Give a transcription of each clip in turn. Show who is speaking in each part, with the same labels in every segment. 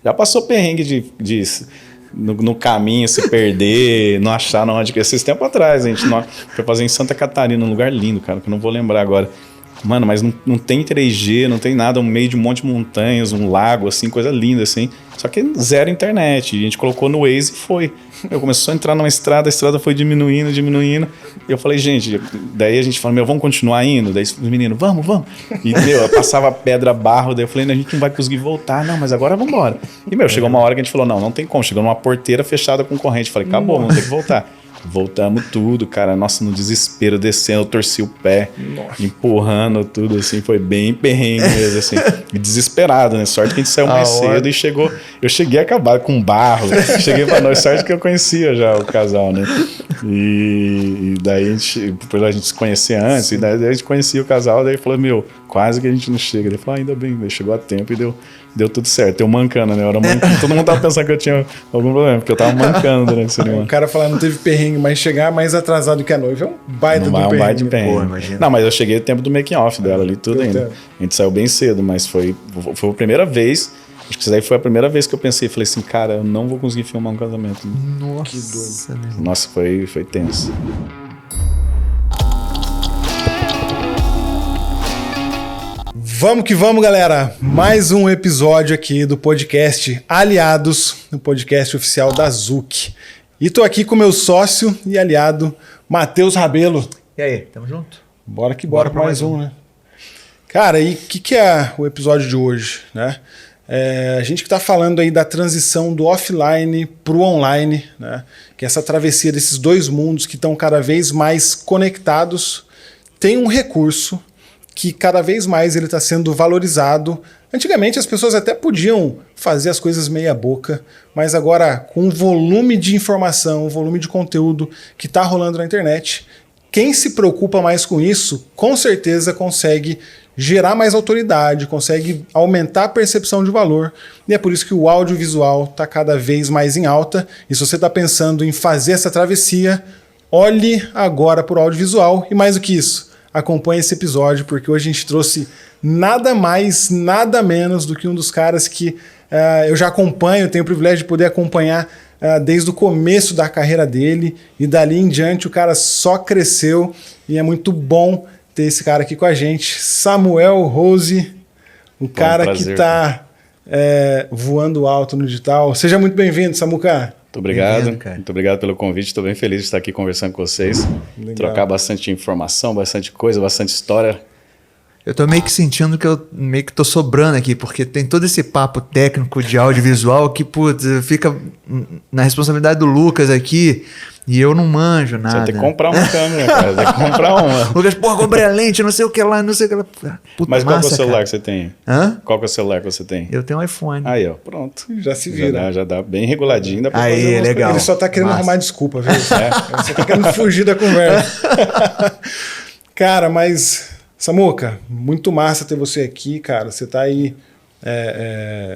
Speaker 1: Já passou perrengue no caminho, se perder, não achar onde que... Esses tempos atrás, a gente foi fazer em Santa Catarina, um lugar lindo, cara, que eu não vou lembrar agora. Mano, mas não tem 3G, não tem nada, no meio de um monte de montanhas, um lago, assim, coisa linda, assim. Só que zero internet. E a gente colocou no Waze e foi. Eu começou a entrar numa estrada, a estrada foi diminuindo. E eu falei, gente, daí a gente falou, vamos continuar indo? Daí os meninos, vamos. E, eu passava pedra, barro, daí eu falei, a gente não vai conseguir voltar, não, mas agora vamos embora. E, chegou uma hora que a gente falou, não tem como. Chegou numa porteira fechada com corrente. Falei, acabou, vamos ter que voltar. Voltamos tudo, cara. Nossa, no desespero, descendo, eu torci o pé, empurrando tudo, assim. Foi bem perrengue mesmo, assim. E desesperado, né? Sorte que a gente saiu mais cedo e chegou... Eu cheguei a acabar com barro. Cheguei pra nós, sorte que eu conhecia já o casal, né? E daí depois a gente se conhecia antes, e daí a gente conhecia o casal, daí falou, quase que a gente não chega. Ele falou, ainda bem, chegou a tempo e deu tudo certo. Eu mancando, né? Todo mundo tava pensando que eu tinha algum problema, porque eu tava mancando durante a cerimônia.
Speaker 2: O cara falando, não teve perrengue, mas chegar mais atrasado que a noiva é um baita do perrengue.
Speaker 1: Pô, não, mas eu cheguei no tempo do making off dela ali, tudo ainda. A gente saiu bem cedo, mas foi a primeira vez. Acho que isso daí foi a primeira vez que eu pensei, falei assim, cara, eu não vou conseguir filmar um casamento.
Speaker 3: Nossa, que doido.
Speaker 1: Nossa, foi tenso.
Speaker 2: Vamos que vamos, galera. Mais um episódio aqui do podcast Aliados, o podcast oficial da Zuc. E tô aqui com meu sócio e aliado, Matheus Rabelo.
Speaker 3: E aí, tamo junto?
Speaker 2: Bora para mais um, né? Cara, e o que é o episódio de hoje, né? A gente que tá falando aí da transição do offline pro online, né? Que é essa travessia desses dois mundos que estão cada vez mais conectados, tem um recurso que cada vez mais ele está sendo valorizado. Antigamente as pessoas até podiam fazer as coisas meia boca, mas agora com o volume de informação, o volume de conteúdo que está rolando na internet, quem se preocupa mais com isso, com certeza consegue gerar mais autoridade, consegue aumentar a percepção de valor, e é por isso que o audiovisual está cada vez mais em alta. E se você está pensando em fazer essa travessia, olhe agora para o audiovisual, e mais do que isso, acompanhe esse episódio, porque hoje a gente trouxe nada mais, nada menos do que um dos caras que eu já acompanho, tenho o privilégio de poder acompanhar desde o começo da carreira dele, e dali em diante o cara só cresceu, e é muito bom ter esse cara aqui com a gente, Samuel Rose, o cara que está voando alto no digital. Seja muito bem-vindo, Samuca.
Speaker 1: Muito obrigado, muito obrigado pelo convite, estou bem feliz de estar aqui conversando com vocês, trocar bastante informação, bastante coisa, bastante história.
Speaker 3: Eu tô meio que sentindo que eu meio que tô sobrando aqui, porque tem todo esse papo técnico de audiovisual que, putz, fica na responsabilidade do Lucas aqui e eu não manjo nada. Você
Speaker 1: vai ter que comprar uma câmera, cara, tem que comprar uma.
Speaker 3: Lucas, comprei a lente, não sei o que lá, não sei o que lá.
Speaker 1: Puta, mas qual que é o celular que você tem?
Speaker 3: Hã?
Speaker 1: Qual que é o celular que você tem?
Speaker 3: Eu tenho um iPhone.
Speaker 1: Aí, ó, pronto.
Speaker 2: Já se vira.
Speaker 1: Já dá bem reguladinho. Dá pra
Speaker 3: aí,
Speaker 1: fazer
Speaker 3: legal.
Speaker 2: Ele só tá querendo arrumar desculpa, viu? Ele só tá querendo fugir da conversa. Cara, mas... Samuca, muito massa ter você aqui, cara. Você tá aí,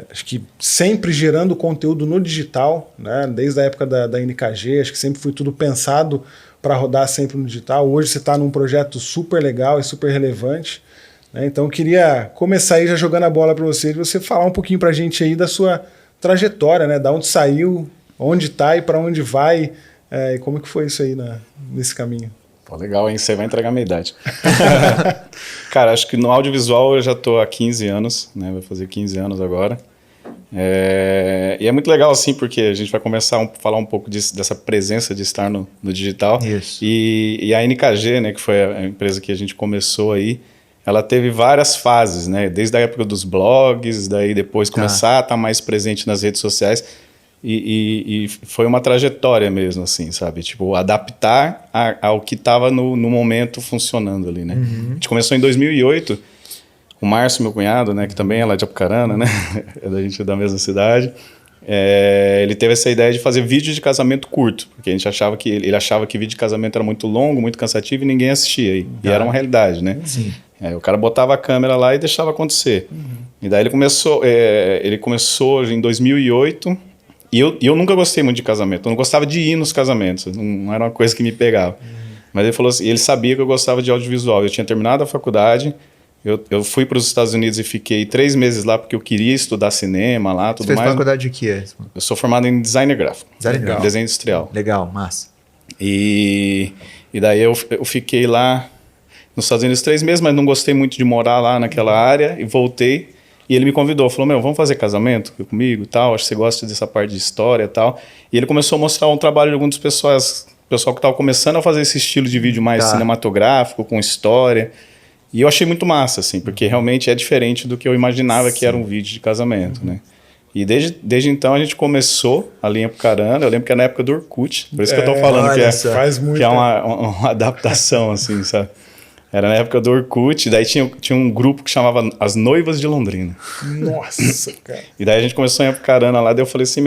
Speaker 2: acho que sempre gerando conteúdo no digital, né? Desde a época da NKG, acho que sempre foi tudo pensado para rodar sempre no digital. Hoje você está num projeto super legal e super relevante, né? Então eu queria começar aí já jogando a bola para você, de você falar um pouquinho para a gente aí da sua trajetória, né? Da onde saiu, onde está e para onde vai, e como que foi isso aí nesse caminho.
Speaker 1: Pô, legal, hein? Você vai entregar a minha idade. Cara, acho que no audiovisual eu já tô há 15 anos, né? Vai fazer 15 anos agora. E é muito legal, assim, porque a gente vai começar a falar um pouco dessa presença de estar no digital.
Speaker 3: Isso.
Speaker 1: E a NKG, né, que foi a empresa que a gente começou aí, ela teve várias fases, né? Desde a época dos blogs, daí depois começar a estar mais presente nas redes sociais. E foi uma trajetória mesmo, assim, sabe? Tipo, adaptar ao que estava no momento funcionando ali, né? Uhum. A gente começou em 2008, o Márcio, meu cunhado, né? Que também é lá de Apucarana, né? A gente é da mesma cidade. Ele teve essa ideia de fazer vídeo de casamento curto, porque a gente achava que ele achava que vídeo de casamento era muito longo, muito cansativo e ninguém assistia. E era uma realidade, né?
Speaker 3: Sim.
Speaker 1: O cara botava a câmera lá e deixava acontecer. Uhum. E daí ele começou em 2008... E eu nunca gostei muito de casamento, eu não gostava de ir nos casamentos, não era uma coisa que me pegava. Mas ele falou assim, ele sabia que eu gostava de audiovisual, eu tinha terminado a faculdade, Eu fui para os Estados Unidos e fiquei 3 meses lá porque eu queria estudar cinema lá, tudo
Speaker 3: Você fez
Speaker 1: mais.
Speaker 3: faculdade de quê?
Speaker 1: Eu sou formado em design gráfico.
Speaker 3: Design gráfico.
Speaker 1: Desenho industrial.
Speaker 3: Legal, massa.
Speaker 1: E daí eu fiquei lá nos Estados Unidos 3 meses, mas não gostei muito de morar lá naquela área e voltei. E ele me convidou, falou, vamos fazer casamento comigo e tal, acho que você gosta dessa parte de história e tal. E ele começou a mostrar um trabalho de alguns pessoal que estava começando a fazer esse estilo de vídeo mais cinematográfico, com história. E eu achei muito massa, assim, porque realmente é diferente do que eu imaginava que era um vídeo de casamento, né? E desde então a gente começou ali em Apucarana. Eu lembro que era na época do Orkut, por isso que eu tô falando que é uma adaptação, assim, sabe? Era na época do Orkut, daí tinha um grupo que chamava As Noivas de Londrina.
Speaker 2: Nossa, cara.
Speaker 1: E daí a gente começou em Apucarana lá, daí eu falei assim,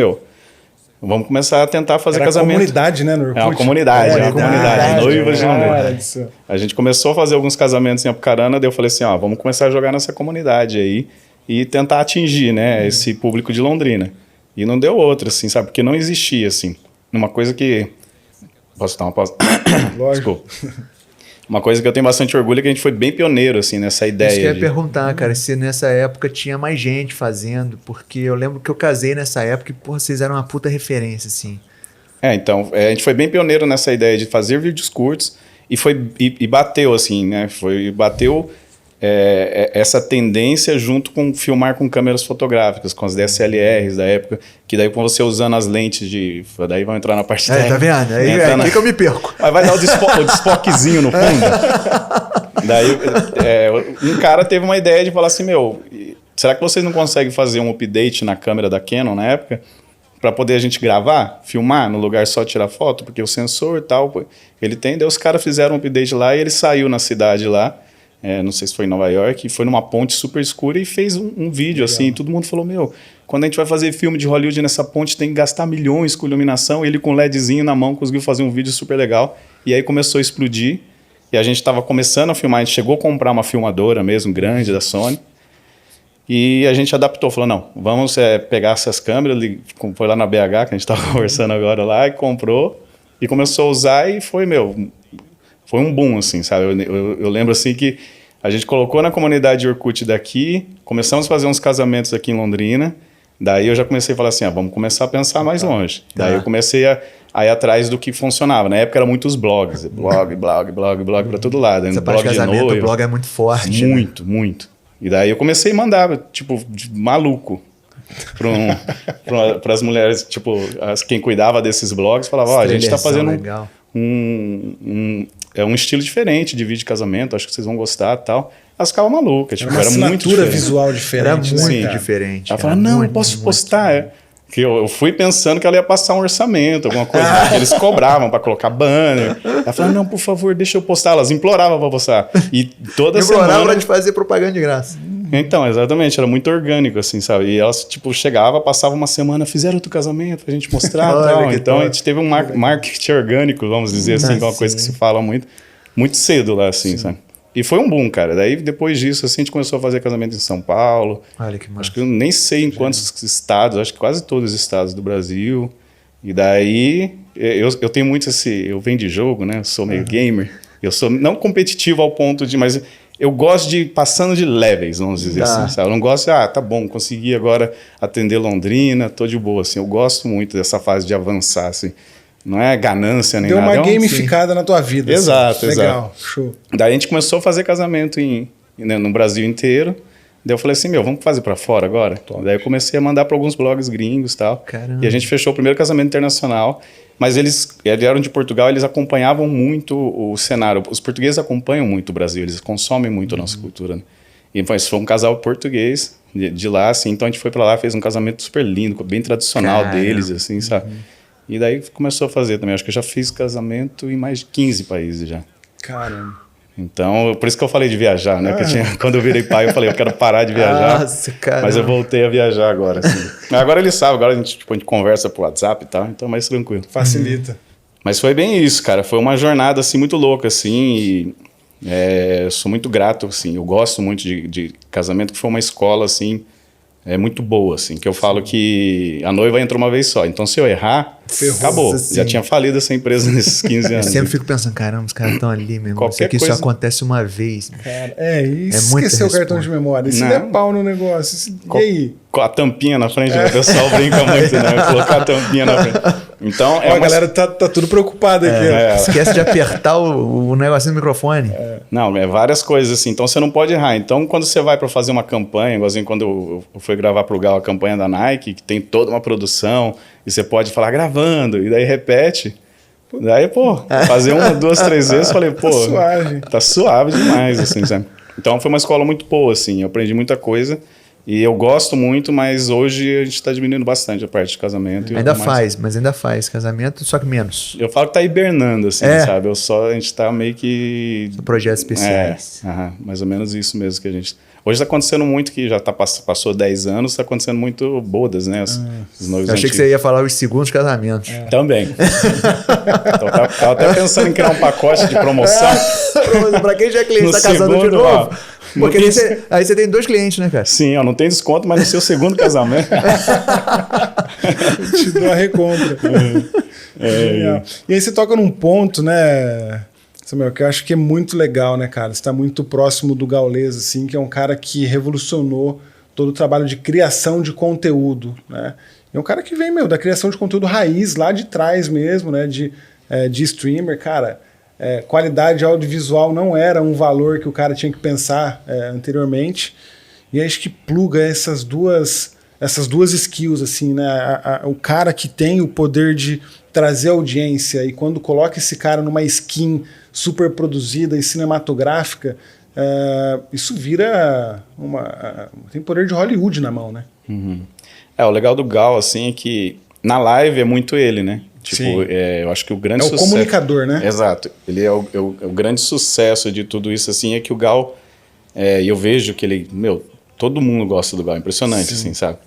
Speaker 1: vamos começar a tentar fazer casamento.
Speaker 2: É uma comunidade, né, no Orkut?
Speaker 1: É uma comunidade, Noivas de Londrina. A gente começou a fazer alguns casamentos em Apucarana, daí eu falei assim, vamos começar a jogar nessa comunidade aí e tentar atingir, né, esse público de Londrina. E não deu outra, assim, sabe? Porque não existia, assim. Uma coisa que... Posso dar uma pausa?
Speaker 2: Lógico.
Speaker 1: Desculpa. Uma coisa que eu tenho bastante orgulho é que a gente foi bem pioneiro, assim, nessa ideia.
Speaker 3: Isso que eu ia perguntar, cara, se nessa época tinha mais gente fazendo, porque eu lembro que eu casei nessa época e, porra, vocês eram uma puta referência, assim.
Speaker 1: Então, a gente foi bem pioneiro nessa ideia de fazer vídeos curtos e bateu, assim, né? Bateu essa tendência junto com filmar com câmeras fotográficas, com as DSLRs da época, que daí com você usando as lentes daí vão entrar na parte técnica.
Speaker 3: Tá vendo? Aí é aqui que eu me perco.
Speaker 1: Aí vai dar o desfoquezinho no fundo. Daí um cara teve uma ideia de falar assim, será que vocês não conseguem fazer um update na câmera da Canon na época? Para poder a gente gravar, filmar, no lugar só tirar foto, porque o sensor e tal, ele tem, daí os caras fizeram um update lá e ele saiu na cidade lá, não sei se foi em Nova York, foi numa ponte super escura e fez um vídeo. Legal. Assim, e todo mundo falou, quando a gente vai fazer filme de Hollywood nessa ponte tem que gastar milhões com iluminação. Ele com LEDzinho na mão conseguiu fazer um vídeo super legal, e aí começou a explodir, e a gente estava começando a filmar, a gente chegou a comprar uma filmadora mesmo, grande, da Sony, e a gente adaptou, falou, não, vamos pegar essas câmeras, foi lá na BH, que a gente estava conversando agora lá, e comprou, e começou a usar, e foi um boom, assim, sabe? Eu lembro, assim, que a gente colocou na comunidade Orkut daqui, começamos a fazer uns casamentos aqui em Londrina, daí eu já comecei a falar assim, vamos começar a pensar mais longe. Daí eu comecei a ir atrás do que funcionava. Na época era muitos blogs, blog para todo lado.
Speaker 3: Essa parte de casamento, o blog é muito forte.
Speaker 1: Muito, né? Muito. E daí eu comecei a mandar, tipo, de maluco para as mulheres, tipo, quem cuidava desses blogs, falava, a gente está fazendo um estilo diferente de vídeo de casamento, acho que vocês vão gostar e tal. Elas ficavam malucas, tipo, era muito diferente.
Speaker 2: Visual diferente.
Speaker 3: Era muito diferente.
Speaker 1: Ela falava, não, eu posso postar. Que eu fui pensando que ela ia passar um orçamento, alguma coisa, que eles cobravam para colocar banner. Ela falava, não, por favor, deixa eu postar. Elas imploravam para postar. E toda semana...
Speaker 3: Imploravam de fazer propaganda de graça.
Speaker 1: Então, exatamente, era muito orgânico, assim, sabe? E elas, tipo, chegavam, passavam uma semana, fizeram outro casamento pra gente mostrar e tal. Então, a gente teve um marketing orgânico, vamos dizer assim, que é uma coisa que se fala muito cedo lá, assim, sabe? E foi um boom, cara. Daí, depois disso, assim, a gente começou a fazer casamento em São Paulo.
Speaker 3: Olha que massa.
Speaker 1: Acho que eu nem sei em quantos estados, acho que quase todos os estados do Brasil. E daí, eu tenho muito eu venho de jogo, né? Eu sou meio gamer. Eu sou não competitivo ao ponto de... Mas eu gosto de ir passando de levels, vamos dizer assim, sabe? Eu não gosto de, tá bom, consegui agora atender Londrina, tô de boa, assim. Eu gosto muito dessa fase de avançar, assim. Não é ganância nem nada.
Speaker 2: Deu uma gamificada na tua vida.
Speaker 1: Exato,
Speaker 2: assim.
Speaker 1: exato.
Speaker 2: Legal, show.
Speaker 1: Daí a gente começou a fazer casamento no Brasil inteiro. Daí eu falei assim, vamos fazer pra fora agora? Daí eu comecei a mandar pra alguns blogs gringos e tal.
Speaker 3: Caramba.
Speaker 1: E a gente fechou o primeiro casamento internacional. Mas eles eram de Portugal, eles acompanhavam muito o cenário. Os portugueses acompanham muito o Brasil, eles consomem muito a nossa cultura, né? E foi um casal português de lá, assim. Então a gente foi pra lá, fez um casamento super lindo, bem tradicional deles, assim, sabe? E daí começou a fazer também. Acho que eu já fiz casamento em mais de 15 países já.
Speaker 2: Caramba.
Speaker 1: Então, por isso que eu falei de viajar, né? Porque quando eu virei pai, eu falei, eu quero parar de viajar.
Speaker 3: Nossa, caramba.
Speaker 1: Mas eu voltei a viajar agora, assim. Agora ele sabe, agora a gente conversa por WhatsApp e tal, então é mais tranquilo.
Speaker 2: Facilita.
Speaker 1: Mas foi bem isso, cara. Foi uma jornada, assim, muito louca, assim, e eu sou muito grato, assim. Eu gosto muito de casamento, que foi uma escola, assim, muito boa, assim. Que eu falo que a noiva entra uma vez só. Então, se eu errar,
Speaker 2: Ferrou.
Speaker 1: Acabou.
Speaker 3: Nossa,
Speaker 1: Já
Speaker 3: sim.
Speaker 1: tinha falido essa empresa nesses 15
Speaker 3: Eu
Speaker 1: anos.
Speaker 3: sempre fico pensando, caramba, os caras estão ali, meu irmão. Isso
Speaker 1: Qualquer
Speaker 3: aqui só
Speaker 1: coisa-
Speaker 3: acontece uma vez.
Speaker 2: Cara,
Speaker 3: muita
Speaker 2: e esqueceu o cartão de
Speaker 3: resposta.
Speaker 2: memória. E se
Speaker 1: Não.
Speaker 2: der pau no negócio? E aí?
Speaker 1: Com a tampinha na frente, né? O pessoal brinca muito, né? Colocar a tampinha na frente. Então,
Speaker 2: Ó, a galera tá tudo preocupada aqui. ó.
Speaker 3: Esquece de apertar o negocinho do microfone.
Speaker 1: Não, é várias coisas assim. Então você não pode errar. Então, quando você vai para fazer uma campanha, igualzinho quando eu fui gravar pro Gal a campanha da Nike, que tem toda uma produção, e você pode falar gravando, e daí repete. Daí, pô, fazer uma, duas, três vezes, falei, pô,
Speaker 2: suave.
Speaker 1: tá suave demais, assim, sabe? Então foi uma escola muito boa, assim. Eu aprendi muita coisa. E eu gosto muito, mas hoje a gente está diminuindo bastante a parte de casamento. e
Speaker 3: Ainda
Speaker 1: mais-
Speaker 3: faz, mas ainda faz casamento, só que menos.
Speaker 1: Eu falo que tá hibernando, assim,
Speaker 3: É.
Speaker 1: sabe? A gente tá meio que...
Speaker 3: Projetos especiais.
Speaker 1: Mais ou menos isso mesmo que a gente... Hoje tá acontecendo muito, que já passou 10 anos, tá acontecendo muito bodas, né? Os noivos
Speaker 3: Eu achei que você ia falar os segundos casamentos.
Speaker 1: Também. Então, tava até pensando em criar um pacote de promoção.
Speaker 3: Pra quem já é cliente,
Speaker 1: No
Speaker 3: tá casando de
Speaker 1: segundo,
Speaker 3: novo.
Speaker 1: ó,
Speaker 3: Porque
Speaker 1: não
Speaker 3: aí
Speaker 1: tem-
Speaker 3: você tem 2 clientes, né, cara?
Speaker 1: Sim, ó, não tem desconto, mas no seu segundo casamento...
Speaker 2: Te dou a recompra. Genial. E aí você toca num ponto, né, Samuel, que eu acho que é muito legal, né, cara? Você está muito próximo do Gaules, assim, que é um cara que revolucionou todo o trabalho de criação de conteúdo, né? É um cara que vem, da criação de conteúdo raiz, lá de trás mesmo, né, de streamer, cara. Qualidade audiovisual não era um valor que o cara tinha que pensar anteriormente. E acho que pluga essas duas skills, assim, né? O cara que tem o poder de trazer audiência e quando coloca esse cara numa skin super produzida e cinematográfica, isso vira tem poder de Hollywood na mão, né?
Speaker 1: Uhum. O legal do Gal, assim, é que na live é muito ele, né? Tipo,
Speaker 2: Sim.
Speaker 1: eu acho que o grande
Speaker 2: É o
Speaker 1: sucesso...
Speaker 2: comunicador, né?
Speaker 1: Exato. Ele é o grande sucesso de tudo isso, assim, é que o Gal... E eu vejo que ele... todo mundo gosta do Gal, impressionante, assim, sabe?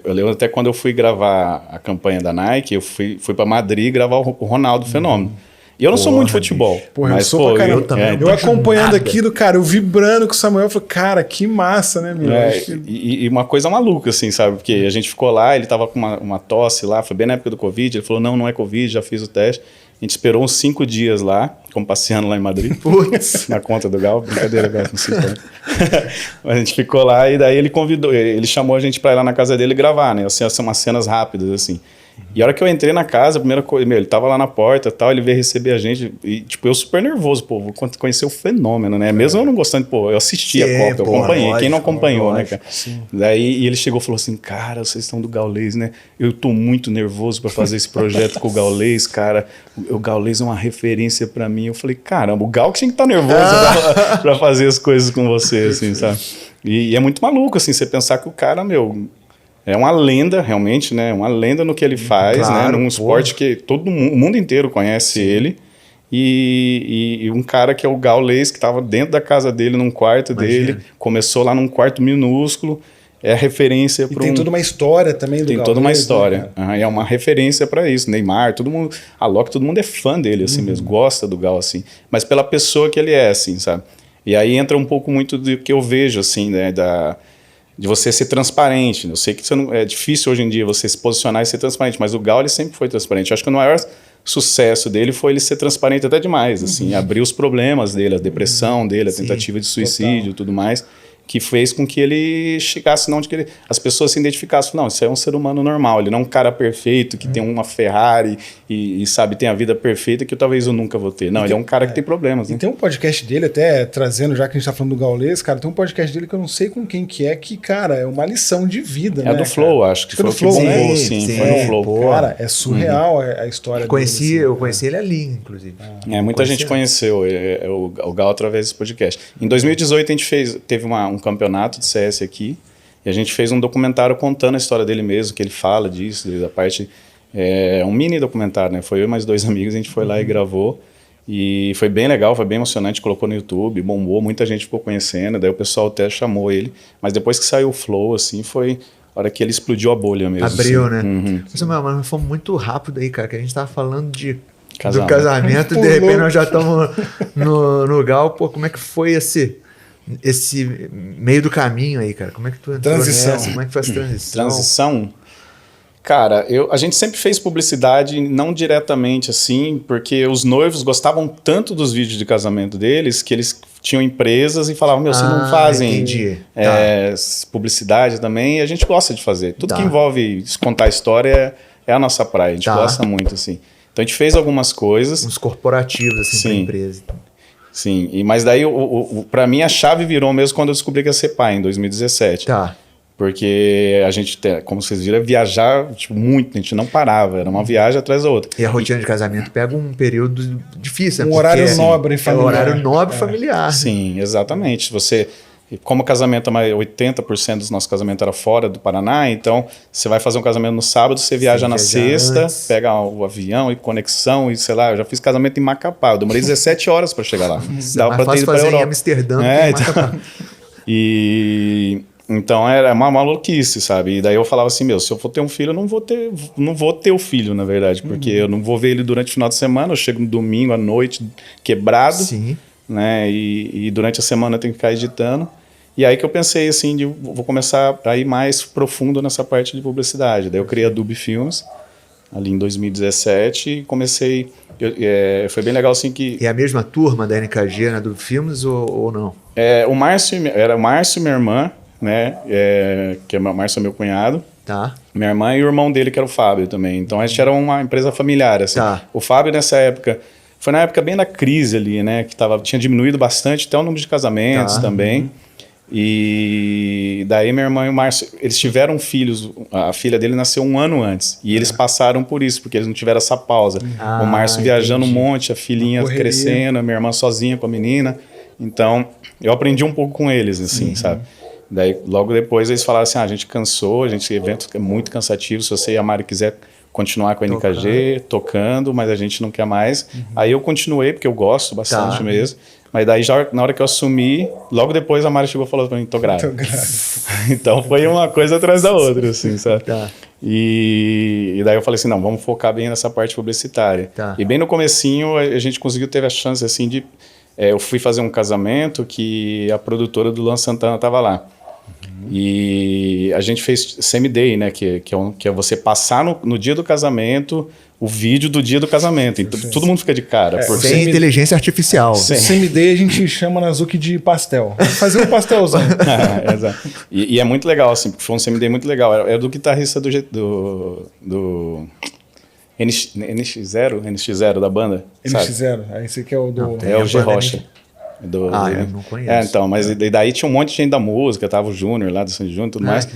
Speaker 1: Eu lembro até quando eu fui gravar a campanha da Nike, eu fui para Madrid gravar o Ronaldo Fenômeno. E eu não sou muito de futebol.
Speaker 2: Porra, eu
Speaker 1: mas,
Speaker 2: sou pra caramba.
Speaker 3: eu também.
Speaker 2: Eu acompanhando aquilo, cara, eu vibrando com o Samuel, eu falei, cara, que massa, né, meu? Acho que-
Speaker 1: E uma coisa maluca, assim, sabe? Porque a gente ficou lá, ele tava com uma tosse lá, foi bem na época do Covid, ele falou, não é Covid, já fiz o teste. A gente esperou uns 5 dias lá, ficamos passeando lá em Madrid.
Speaker 3: Putz.
Speaker 1: Na conta do Gal, brincadeira, Gal, não sei como. Mas a gente ficou lá e daí ele chamou a gente pra ir lá na casa dele gravar, né? Assim, umas cenas rápidas, assim. E a hora que eu entrei na casa, a primeira coisa, ele tava lá na porta e tal, ele veio receber a gente e, tipo, eu super nervoso, pô, vou conhecer o Fenômeno, né? Mesmo eu não gostando, pô, eu assisti a Copa, eu acompanhei,
Speaker 3: lógico,
Speaker 1: quem não acompanhou,
Speaker 3: lógico,
Speaker 1: né, cara? Daí e ele chegou e falou assim, cara, vocês estão do Gaules, né? Eu tô muito nervoso pra fazer esse projeto com o Gaules, cara, o Gaules é uma referência pra mim. Eu falei, caramba, o Gal que tinha que estar nervoso pra fazer as coisas com você, assim, sabe? E é muito maluco, assim, você pensar que o cara, é uma lenda, realmente, né? Uma lenda no que ele faz,
Speaker 3: Claro,
Speaker 1: né? Num
Speaker 3: pô.
Speaker 1: esporte que todo mundo, o mundo inteiro conhece ele. E um cara que é o Gaules, que estava dentro da casa dele, num quarto dele, começou lá num quarto minúsculo, é referência
Speaker 2: E
Speaker 1: para
Speaker 2: tem toda uma história também do
Speaker 1: Tem
Speaker 2: Gaules,
Speaker 1: toda uma
Speaker 2: né,
Speaker 1: história.
Speaker 2: cara?
Speaker 1: É uma referência para isso. Neymar, todo mundo. A Loki, todo mundo é fã dele, assim mesmo. Gosta do Gal, assim. Mas pela pessoa que ele é, assim, sabe? E aí entra um pouco muito do que eu vejo, assim, né? De você ser transparente. Eu sei que é difícil hoje em dia você se posicionar e ser transparente, mas o Gal, ele sempre foi transparente. Eu acho que o maior sucesso dele foi ele ser transparente até demais, assim. Abrir os problemas dele, a depressão dele, a tentativa de suicídio e tudo mais, que fez com que ele chegasse não de que as pessoas se identificassem, não, isso é um ser humano normal, ele não é um cara perfeito que tem uma Ferrari e sabe, tem a vida perfeita que talvez eu nunca vou ter. Não, ele é um cara que tem problemas,
Speaker 2: E
Speaker 1: né?
Speaker 2: tem um podcast dele, até trazendo, já que a gente tá falando do Gaules, cara, tem um podcast dele que eu não sei com quem que, cara, é uma lição de vida, né?
Speaker 1: É do Flow, acho que
Speaker 2: Foi do
Speaker 1: foi o que
Speaker 2: Flow,
Speaker 1: bombou,
Speaker 2: né?
Speaker 1: sim, foi no Flow.
Speaker 3: pô.
Speaker 2: Cara, é surreal a história dele.
Speaker 3: Eu conheci ele ali, inclusive.
Speaker 1: Muita gente conheceu o Gal através desse podcast. Em 2018 a gente teve um campeonato de CS aqui e a gente fez um documentário contando a história dele mesmo, que ele fala disso, da parte... um mini documentário, né? Foi eu e mais 2 amigos, a gente foi lá e gravou e foi bem legal, foi bem emocionante, colocou no YouTube, bombou, muita gente ficou conhecendo, daí o pessoal até chamou ele, mas depois que saiu o Flow, assim, foi a hora que ele explodiu a bolha mesmo.
Speaker 3: Abriu,
Speaker 1: assim.
Speaker 3: né?
Speaker 1: Uhum.
Speaker 3: Mas nós fomos muito rápido aí, cara, que a gente tava falando do
Speaker 1: Casamento.
Speaker 3: casamento e de
Speaker 2: Pulou.
Speaker 3: repente nós já estamos no Gal. Pô, como é que foi esse meio do caminho aí, cara? Como é que tu entrou
Speaker 2: Transição.
Speaker 3: nessa? Como é que foi essa transição?
Speaker 1: Transição, Cara, a gente sempre fez publicidade, não diretamente assim, porque os noivos gostavam tanto dos vídeos de casamento deles que eles tinham empresas e falavam, vocês não fazem
Speaker 3: entendi.
Speaker 1: publicidade também, e a gente gosta de fazer. Tudo
Speaker 3: Tá.
Speaker 1: que envolve contar história é a nossa praia, a gente gosta muito, assim. Então a gente fez algumas coisas.
Speaker 3: Uns corporativos, assim, pra empresa.
Speaker 1: Sim, mas daí pra mim a chave virou mesmo quando eu descobri que ia ser pai, em 2017.
Speaker 3: Tá.
Speaker 1: Porque a gente, como vocês viram, viajar tipo, muito, a gente não parava, era uma viagem atrás da outra.
Speaker 3: E a rotina de casamento pega um período difícil, né?
Speaker 2: Um
Speaker 3: Porque
Speaker 2: horário nobre familiar.
Speaker 3: É um horário nobre familiar.
Speaker 1: Sim, exatamente. Como casamento, 80% dos nossos casamentos era fora do Paraná, então você vai fazer um casamento no sábado, você viaja na sexta, pega o avião e conexão, e sei lá, eu já fiz casamento em Macapá, eu demorei 17 horas para chegar lá.
Speaker 3: Dava para ter ido para Europa. Em Amsterdã,
Speaker 1: então, então era uma maluquice, sabe? E daí eu falava assim, se eu for ter um filho, eu não vou ter o filho, na verdade, porque eu não vou ver ele durante o final de semana, eu chego no domingo à noite quebrado,
Speaker 3: Sim.
Speaker 1: né? E durante a semana eu tenho que ficar editando. E aí que eu pensei assim, vou começar a ir mais profundo nessa parte de publicidade. Daí eu criei a Dub Filmes, ali em 2017, e comecei... foi bem legal assim que...
Speaker 3: E a mesma turma da NKG, né, do Filmes, ou não?
Speaker 1: O Márcio, era o Márcio e minha irmã, né? Que o Márcio é meu cunhado.
Speaker 3: Tá.
Speaker 1: Minha irmã e o irmão dele, que era o Fábio também. Então a gente era uma empresa familiar, assim.
Speaker 3: Tá.
Speaker 1: O Fábio nessa época... Foi na época bem da crise ali, né? Que tinha diminuído bastante, até o número de casamentos também. E daí minha irmã e o Márcio, eles tiveram filhos, a filha dele nasceu 1 ano antes. E eles passaram por isso, porque eles não tiveram essa pausa. O Márcio viajando um monte, a filhinha crescendo, a minha irmã sozinha com a menina. Então, eu aprendi um pouco com eles, assim, sabe? Daí, logo depois, eles falaram assim, a gente cansou, esse evento é muito cansativo, se você e a Mari quiser continuar com a NKG, tocando, mas a gente não quer mais. Aí eu continuei, porque eu gosto bastante mesmo. Mas daí, já na hora que eu assumi, logo depois a Mari chegou e falou pra mim, tô grávida. Então foi uma coisa atrás da outra, assim, sabe?
Speaker 3: Tá.
Speaker 1: E daí eu falei assim, não, vamos focar bem nessa parte publicitária.
Speaker 3: Tá.
Speaker 1: E bem no comecinho, a gente teve a chance, assim, de... eu fui fazer um casamento que a produtora do Luan Santana tava lá. E a gente fez semi-day, né? Que é você passar no dia do casamento o vídeo do dia do casamento. Então, todo mundo fica de cara.
Speaker 3: Sem inteligência artificial.
Speaker 2: Semi-day a gente chama na Zuki de pastel. Fazer um pastelzão.
Speaker 1: Exato. E é muito legal, assim, porque foi um semi-day muito legal. Era do guitarrista do NX0 da banda.
Speaker 2: NX0. Esse aqui é o do...
Speaker 1: É o G Rocha.
Speaker 3: Eu não conheço.
Speaker 1: Então, mas daí tinha um monte de gente da música, tava o Júnior lá do Sandy Júnior e tudo mais.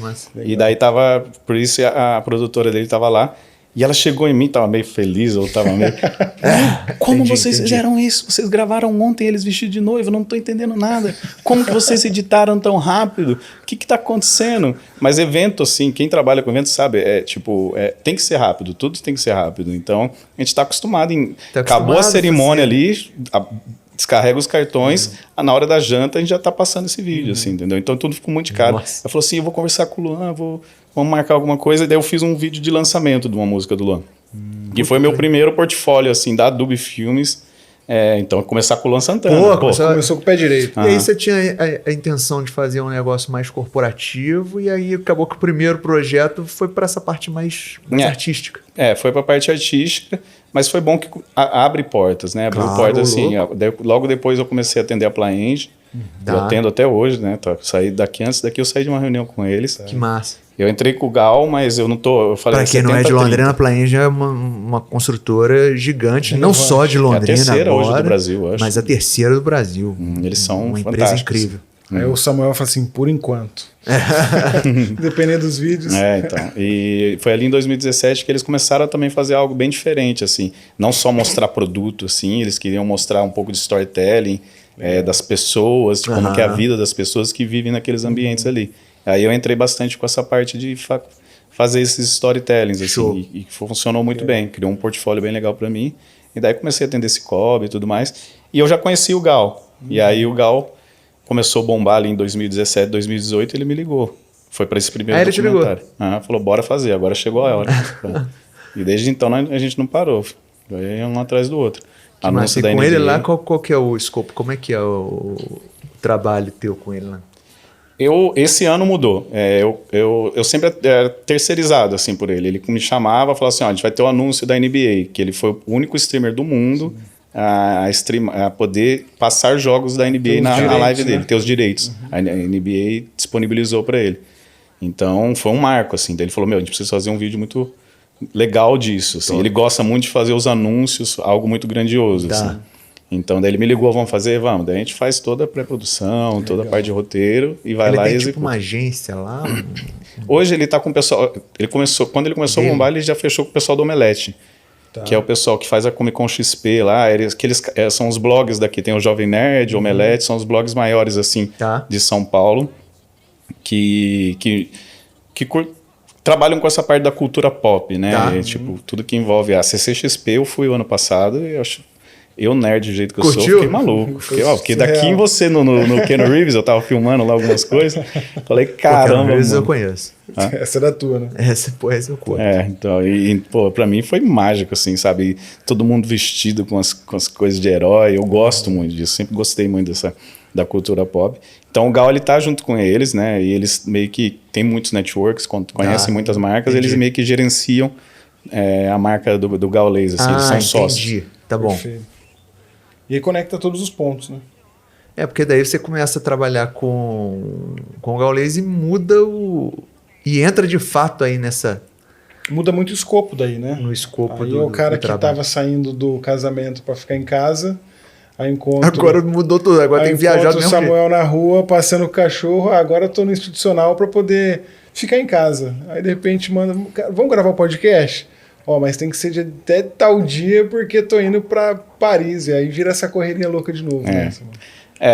Speaker 1: E daí tava, por isso a produtora dele tava lá. E ela chegou em mim, tava meio feliz, eu tava meio... Como vocês fizeram isso? Vocês gravaram ontem eles vestidos de noiva, eu não tô entendendo nada. Como que vocês editaram tão rápido? O que tá acontecendo? Mas evento, assim, quem trabalha com evento sabe, tem que ser rápido, tudo tem que ser rápido. Então, a gente tá acostumado em... acabou a cerimônia ali... descarrega os cartões, na hora da janta a gente já tá passando esse vídeo, assim, entendeu? Então tudo ficou muito caro. Eu falei assim, eu vou conversar com o Luan, vamos marcar alguma coisa, e daí eu fiz um vídeo de lançamento de uma música do Luan. Que foi meu primeiro portfólio, assim, da Dub Filmes. Então, começar com o Luan Santana.
Speaker 2: Começou com o pé direito.
Speaker 3: E aí você tinha a intenção de fazer um negócio mais corporativo, e aí acabou que o primeiro projeto foi para essa parte mais artística.
Speaker 1: Foi para a parte artística, mas foi bom que abre portas, né? Abriu portas, assim. Logo depois eu comecei a atender a Plaenge. Eu atendo até hoje, né? Antes daqui eu saí de uma reunião com eles.
Speaker 3: Que massa.
Speaker 1: Eu entrei com o Gal, mas eu não tô... Eu falei,
Speaker 3: para quem não é de Londrina, a Plaenge é uma construtora gigante, não só de Londrina,
Speaker 1: a terceira
Speaker 3: agora,
Speaker 1: hoje do Brasil, acho.
Speaker 3: mas a terceira do Brasil.
Speaker 1: Eles são
Speaker 3: uma
Speaker 1: fantásticos.
Speaker 3: Empresa incrível.
Speaker 2: Aí o Samuel fala assim, por enquanto. Dependendo dos vídeos.
Speaker 1: Então. E foi ali em 2017 que eles começaram a também fazer algo bem diferente, assim. Não só mostrar produto, assim, eles queriam mostrar um pouco de storytelling das pessoas, de como que é a vida das pessoas que vivem naqueles ambientes ali. Aí eu entrei bastante com essa parte de fazer esses storytellings, assim, e funcionou muito bem. Criou um portfólio bem legal para mim. E daí comecei a atender Cicobi e tudo mais. E eu já conheci o Gal. E aí o Gal começou a bombar ali em 2017, 2018, ele me ligou. Foi para esse primeiro documentário. Ele te ligou? Falou, bora fazer, agora chegou a hora. E desde então a gente não parou. Foi um atrás do outro.
Speaker 3: Mas com ele lá, qual que é o escopo? Como é que é o trabalho teu com ele lá?
Speaker 1: Esse ano mudou. Eu sempre era terceirizado assim por ele. Ele me chamava e falava assim: ó, a gente vai ter o anúncio da NBA, que ele foi o único streamer do mundo a poder passar jogos da NBA na live dele, ter os direitos. A NBA disponibilizou para ele. Então foi um marco, assim. Daí ele falou: meu, a gente precisa fazer um vídeo muito legal disso. Assim. Ele gosta muito de fazer os anúncios, algo muito grandioso. Assim. Então daí ele me ligou: vamos fazer? Vamos. Daí a gente faz toda a pré-produção, toda a parte de roteiro e vai lá e executa.
Speaker 3: Tipo uma agência lá?
Speaker 1: Hoje ele tá com o pessoal... Quando ele começou a bombar, ele já fechou com o pessoal do Omelete. Que é o pessoal que faz a Comic Con XP lá. Eles são os blogs daqui. Tem o Jovem Nerd, o Omelete, são os blogs maiores assim de São Paulo. Que trabalham com essa parte da cultura pop, né? Tipo, tudo que envolve a CCXP. Eu fui o ano passado e eu nerd do jeito que eu sou, fiquei maluco. Porque daqui você no Keanu Reeves, eu tava filmando lá algumas coisas, falei, caramba, Keanu Reeves
Speaker 3: eu conheço.
Speaker 2: Essa é da tua, né?
Speaker 3: Essa eu curto.
Speaker 1: Então, pô, pra mim foi mágico, assim, sabe? Todo mundo vestido com as coisas de herói, eu gosto muito disso, sempre gostei muito da cultura pop. Então o Gal, ele tá junto com eles, né? E eles meio que tem muitos networks, conhecem muitas marcas, eles meio que gerenciam a marca do Gaules, assim, eles são sócios.
Speaker 3: Tá bom.
Speaker 2: Perfeito. E aí conecta todos os pontos, né?
Speaker 3: Porque daí você começa a trabalhar com o Gaules e muda e entra de fato aí nessa...
Speaker 2: Muda muito o escopo daí, né?
Speaker 3: No escopo
Speaker 2: aí
Speaker 3: do
Speaker 2: o cara
Speaker 3: do
Speaker 2: que
Speaker 3: trabalho.
Speaker 2: tava saindo do casamento para ficar em casa, aí encontra...
Speaker 3: Agora mudou tudo, agora tem que viajar do mesmo
Speaker 2: Samuel na rua, passeando o cachorro, agora eu tô no institucional para poder ficar em casa. Aí de repente manda, vamos gravar um podcast? Mas tem que ser até tal dia porque tô indo para Paris. E aí vira essa correria louca de novo. Né?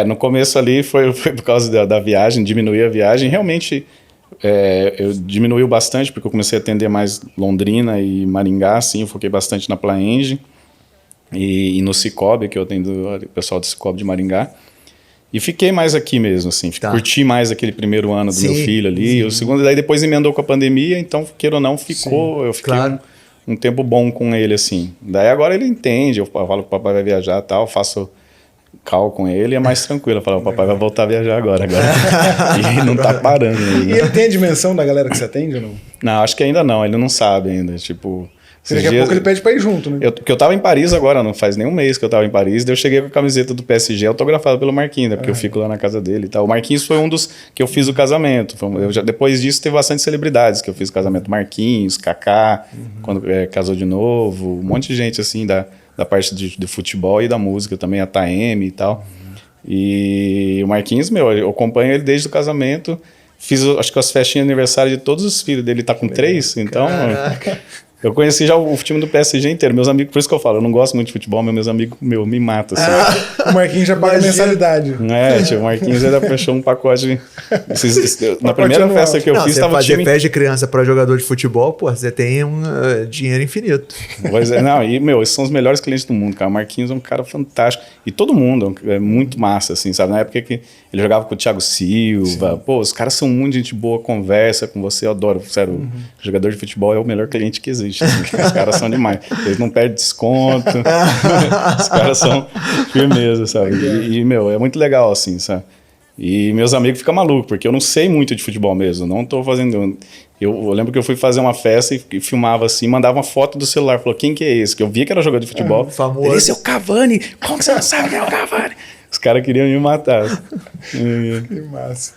Speaker 1: No começo ali foi por causa da viagem, diminuir a viagem. Realmente eu diminuiu bastante porque eu comecei a atender mais Londrina e Maringá, assim, eu foquei bastante na Plaenge e no Cicobi, que eu atendo o pessoal do Cicobi de Maringá. E fiquei mais aqui mesmo, assim, curti mais aquele primeiro ano do meu filho ali. O segundo, daí depois emendou com a pandemia, então, queira ou não, eu fiquei um tempo bom com ele, assim. Daí agora ele entende, eu falo que o papai vai viajar e tal, faço call com ele, é mais tranquilo. Eu falo, o papai vai voltar a viajar agora. E não tá parando. Aí, né?
Speaker 2: E ele tem a dimensão da galera que você atende ou não?
Speaker 1: Não, acho que ainda não, ele não sabe ainda, tipo...
Speaker 2: Daqui a pouco ele pede pra ir junto, né?
Speaker 1: Porque eu tava em Paris agora, não faz nem um mês que eu tava em Paris, daí eu cheguei com a camiseta do PSG autografada pelo Marquinhos, né? Porque eu fico lá na casa dele e tal. O Marquinhos foi um dos que eu fiz o casamento. Depois disso teve bastante celebridades que eu fiz o casamento. Marquinhos, Kaká, quando casou de novo, um monte de gente assim da parte de futebol e da música também, a Taeme e tal. E o Marquinhos, eu acompanho ele desde o casamento. Fiz, acho que as festinhas de aniversário de todos os filhos dele, tá com 3, então...
Speaker 3: Caraca.
Speaker 1: Eu conheci já o time do PSG inteiro. Meus amigos, por isso que eu falo, eu não gosto muito de futebol, mas meus amigos me matam. Assim.
Speaker 2: O Marquinhos já paga mensalidade.
Speaker 1: O Marquinhos ainda fechou um pacote. Na primeira festa que eu fiz, tava
Speaker 3: fazer festa de criança para jogador de futebol, pô, você tem dinheiro infinito.
Speaker 1: Pois é, esses são os melhores clientes do mundo, cara. O Marquinhos é um cara fantástico. E todo mundo é muito massa, assim, sabe? Na época que ele jogava com o Thiago Silva, pô, os caras são muito gente boa, conversa com você, eu adoro. Sério, jogador de futebol é o melhor cliente que existe. Assim, os caras são demais. Eles não perdem desconto. Os caras são firmeza, sabe? E, é muito legal, assim, sabe? E meus amigos ficam malucos, porque eu não sei muito de futebol mesmo. Não tô fazendo... Eu lembro que eu fui fazer uma festa e filmava assim, mandava uma foto do celular. Falou, quem que é esse? Que eu via que era jogador de futebol.
Speaker 3: Famoso.
Speaker 1: Esse é o Cavani. Como que você não sabe quem é o Cavani? Os caras queriam me matar.
Speaker 2: Que massa.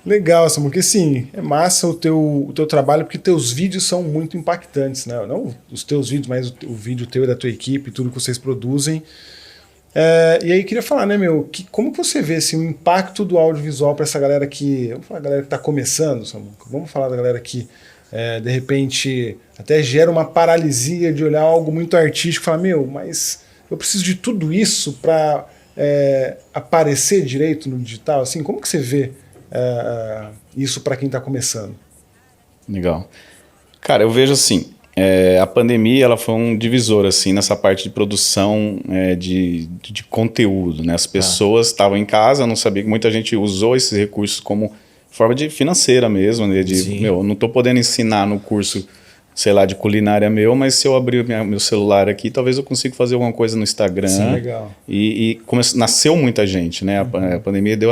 Speaker 2: Legal, Samuel, porque assim, é massa o teu trabalho, porque teus vídeos são muito impactantes, né? Não os teus vídeos, mas o vídeo teu e da tua equipe, tudo que vocês produzem. E aí queria falar, né, como que você vê assim, o impacto do audiovisual para essa galera que... Vamos falar da galera que está começando, Samuel. Vamos falar da galera que, de repente, até gera uma paralisia de olhar algo muito artístico e falar, mas eu preciso de tudo isso para aparecer direito no digital? Assim, como que você vê isso para quem está começando?
Speaker 1: Legal. Cara, eu vejo assim, a pandemia ela foi um divisor assim, nessa parte de produção de conteúdo. Né? As pessoas estavam em casa, não sabia que muita gente usou esses recursos como forma financeira mesmo. Né? Eu não estou podendo ensinar no curso, sei lá, de culinária mas se eu abrir meu celular aqui, talvez eu consiga fazer alguma coisa no Instagram.
Speaker 2: Sim, legal.
Speaker 1: E nasceu muita gente. Né? A pandemia deu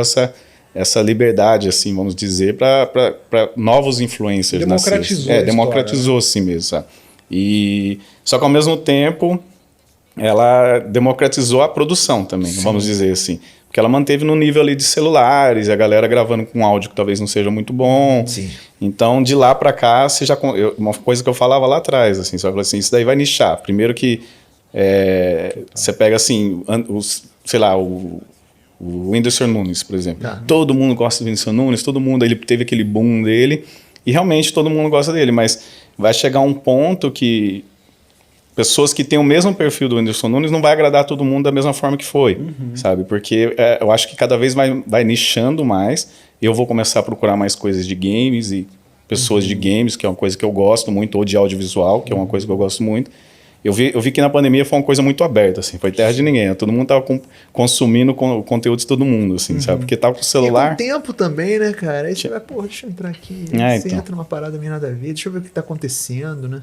Speaker 1: essa liberdade, assim, vamos dizer, para novos influencers nascerem. Democratizou assim mesmo, sabe? Só que ao mesmo tempo ela democratizou a produção também, vamos dizer assim. Porque ela manteve no nível ali de celulares, a galera gravando com áudio que talvez não seja muito bom.
Speaker 3: Sim.
Speaker 1: Então, de lá para cá, uma coisa que eu falava lá atrás, assim, só falei assim, isso daí vai nichar. Primeiro que você pega assim, sei lá, o Whindersson Nunes, por exemplo. Todo mundo gosta do Whindersson Nunes, ele teve aquele boom dele, e realmente todo mundo gosta dele, mas vai chegar um ponto que pessoas que têm o mesmo perfil do Whindersson Nunes não vai agradar todo mundo da mesma forma que foi, sabe? Porque eu acho que cada vez vai nichando mais. Eu vou começar a procurar mais coisas de games e pessoas de games, que é uma coisa que eu gosto muito, ou de audiovisual, que é uma coisa que eu gosto muito. Eu vi que na pandemia foi uma coisa muito aberta, assim, foi terra de ninguém, né? Todo mundo tava consumindo o conteúdo de todo mundo, assim, sabe? Porque tava com o celular...
Speaker 3: E com o tempo também, né, cara? Aí você vai, deixa eu entrar aqui, você entra numa parada meio nada a ver, deixa eu ver o que tá acontecendo, né?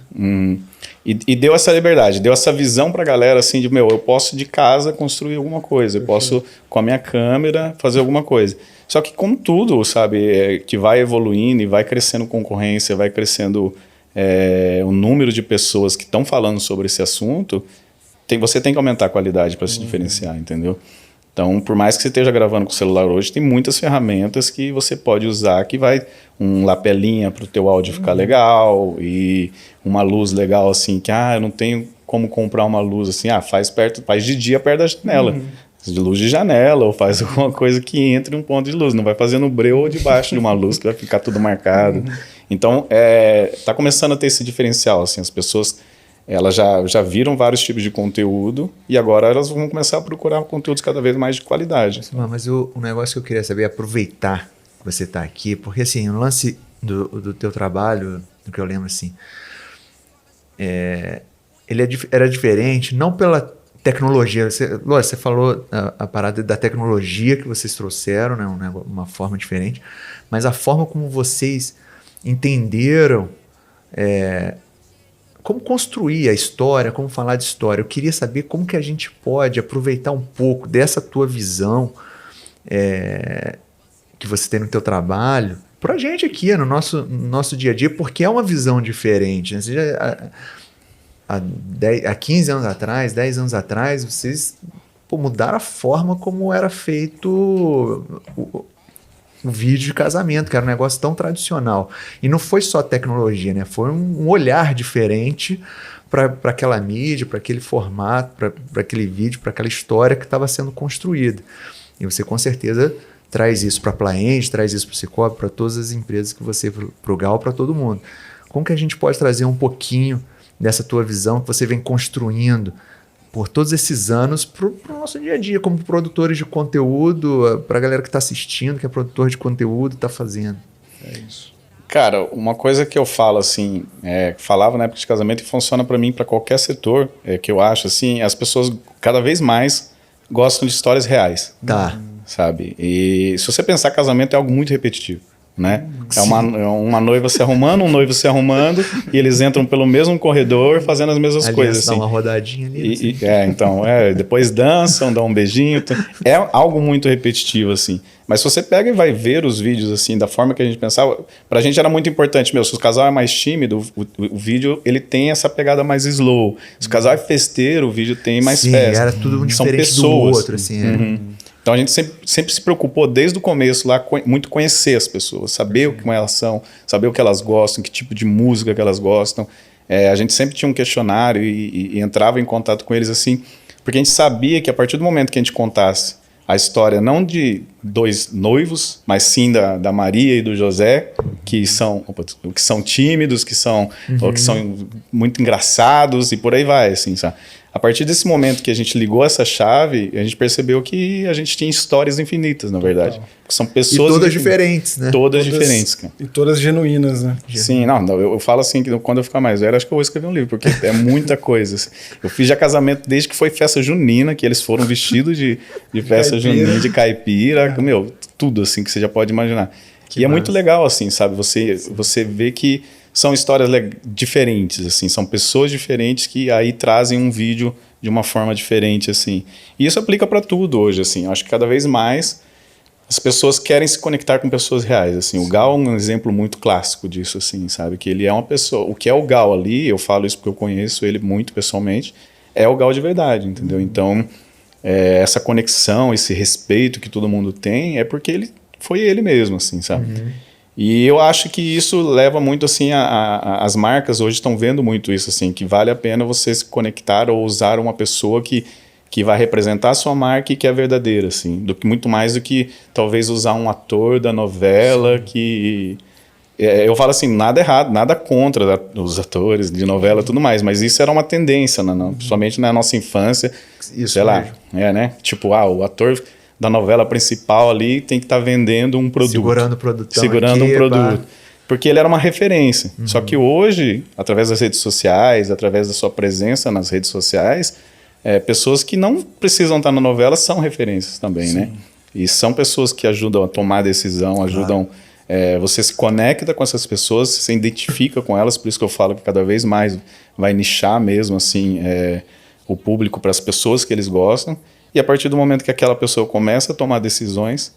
Speaker 1: E deu essa liberdade, deu essa visão pra galera, assim, de, eu posso de casa construir alguma coisa, eu posso, com a minha câmera, fazer alguma coisa. Só que com tudo, sabe, que vai evoluindo e vai crescendo concorrência, vai crescendo... o número de pessoas que estão falando sobre esse assunto, você tem que aumentar a qualidade para se diferenciar, entendeu? Então, por mais que você esteja gravando com o celular hoje, tem muitas ferramentas que você pode usar, que vai um lapelinha para o teu áudio ficar legal, e uma luz legal assim, que eu não tenho como comprar uma luz assim, faz de dia perto da janela. De luz de janela, ou faz alguma coisa que entre um ponto de luz, não vai fazer no breu ou debaixo de uma luz que vai ficar tudo marcado. Então, tá começando a ter esse diferencial, assim, as pessoas, elas já viram vários tipos de conteúdo e agora elas vão começar a procurar conteúdos cada vez mais de qualidade.
Speaker 3: Mas o negócio que eu queria saber é aproveitar que você está aqui, porque assim, o lance do teu trabalho, do que eu lembro assim, ele era diferente, não pela tecnologia, você falou a parada da tecnologia que vocês trouxeram, né, uma forma diferente, mas a forma como vocês entenderam como construir a história, como falar de história. Eu queria saber como que a gente pode aproveitar um pouco dessa tua visão que você tem no teu trabalho pra gente aqui, no nosso dia a dia, porque é uma visão diferente, né? Há 15 anos atrás, 10 anos atrás, vocês mudaram a forma como era feito o vídeo de casamento, que era um negócio tão tradicional. E não foi só tecnologia, né? Foi um olhar diferente para aquela mídia, para aquele formato, para aquele vídeo, para aquela história que estava sendo construída. E você, com certeza, traz isso para a Plaend, traz isso para o Cicobi, para todas as empresas que você... para o Gal, para todo mundo. Como que a gente pode trazer um pouquinho dessa tua visão que você vem construindo por todos esses anos para o nosso dia a dia, como produtores de conteúdo, para a galera que está assistindo, que é produtor de conteúdo, está fazendo?
Speaker 2: É isso.
Speaker 1: Cara, uma coisa que eu falo assim, falava na época de casamento e funciona para mim, para qualquer setor, que eu acho assim, as pessoas cada vez mais gostam de histórias reais.
Speaker 3: Tá.
Speaker 1: Sabe? E se você pensar, casamento é algo muito repetitivo. Né? É uma noiva se arrumando, um noivo se arrumando, e eles entram pelo mesmo corredor fazendo as mesmas coisas.
Speaker 3: Dá
Speaker 1: assim.
Speaker 3: uma rodadinha ali.
Speaker 1: Depois dançam, dão um beijinho. É algo muito repetitivo, assim. Mas se você pega e vai ver os vídeos, assim, da forma que a gente pensava, pra gente era muito importante, se o casal é mais tímido, o vídeo, ele tem essa pegada mais slow. Se o casal é festeiro, o vídeo tem mais festa.
Speaker 3: Era tudo um
Speaker 1: São
Speaker 3: diferente
Speaker 1: pessoas.
Speaker 3: do outro, assim.
Speaker 1: Então a gente sempre se preocupou desde o começo lá muito conhecer as pessoas, saber como elas são, saber o que elas gostam, que tipo de música que elas gostam. A gente sempre tinha um questionário e entrava em contato com eles assim, porque a gente sabia que a partir do momento que a gente contasse a história não de dois noivos, mas sim da Maria e do José, que são tímidos, que são muito engraçados e por aí vai, assim, sabe? A partir desse momento que a gente ligou essa chave, a gente percebeu que a gente tinha histórias infinitas, na verdade. São pessoas...
Speaker 3: E todas diferentes, né?
Speaker 1: Todas diferentes, cara.
Speaker 2: E todas genuínas, né?
Speaker 1: Sim, eu falo assim, que quando eu ficar mais velho, acho que eu vou escrever um livro, porque é muita coisa. Assim. Eu fiz já casamento desde que foi festa junina, que eles foram vestidos de festa junina, de caipira, tudo assim que você já pode imaginar. Que é muito legal, assim, sabe? Você vê que são histórias diferentes, assim, são pessoas diferentes que aí trazem um vídeo de uma forma diferente, assim. E isso aplica para tudo hoje, assim. Eu acho que cada vez mais as pessoas querem se conectar com pessoas reais, assim. O Gal é um exemplo muito clássico disso, assim, sabe? Que ele é uma pessoa... O que é o Gal ali, eu falo isso porque eu conheço ele muito pessoalmente, é o Gal de verdade, entendeu? Então, essa conexão, esse respeito que todo mundo tem, é porque ele foi ele mesmo, assim, sabe? E eu acho que isso leva muito, assim, as marcas hoje estão vendo muito isso, assim, que vale a pena você se conectar ou usar uma pessoa que vai representar a sua marca e que é verdadeira, assim, muito mais do que talvez usar um ator da novela que... eu falo assim, nada errado, nada contra os atores de novela e tudo mais, mas isso era uma tendência, principalmente na nossa infância,
Speaker 3: Isso
Speaker 1: sei lá,
Speaker 3: mesmo.
Speaker 1: né? Tipo, o ator da novela principal ali tem que estar vendendo um produto.
Speaker 3: Segurando o produtão
Speaker 1: Segurando
Speaker 3: aqui,
Speaker 1: um produto. Porque ele era uma referência. Só que hoje, através das redes sociais, através da sua presença nas redes sociais, pessoas que não precisam estar na novela são referências também, né? E são pessoas que ajudam a tomar decisão, ajudam... você se conecta com essas pessoas, se identifica com elas, por isso que eu falo que cada vez mais vai nichar mesmo assim, o público para as pessoas que eles gostam, e a partir do momento que aquela pessoa começa a tomar decisões,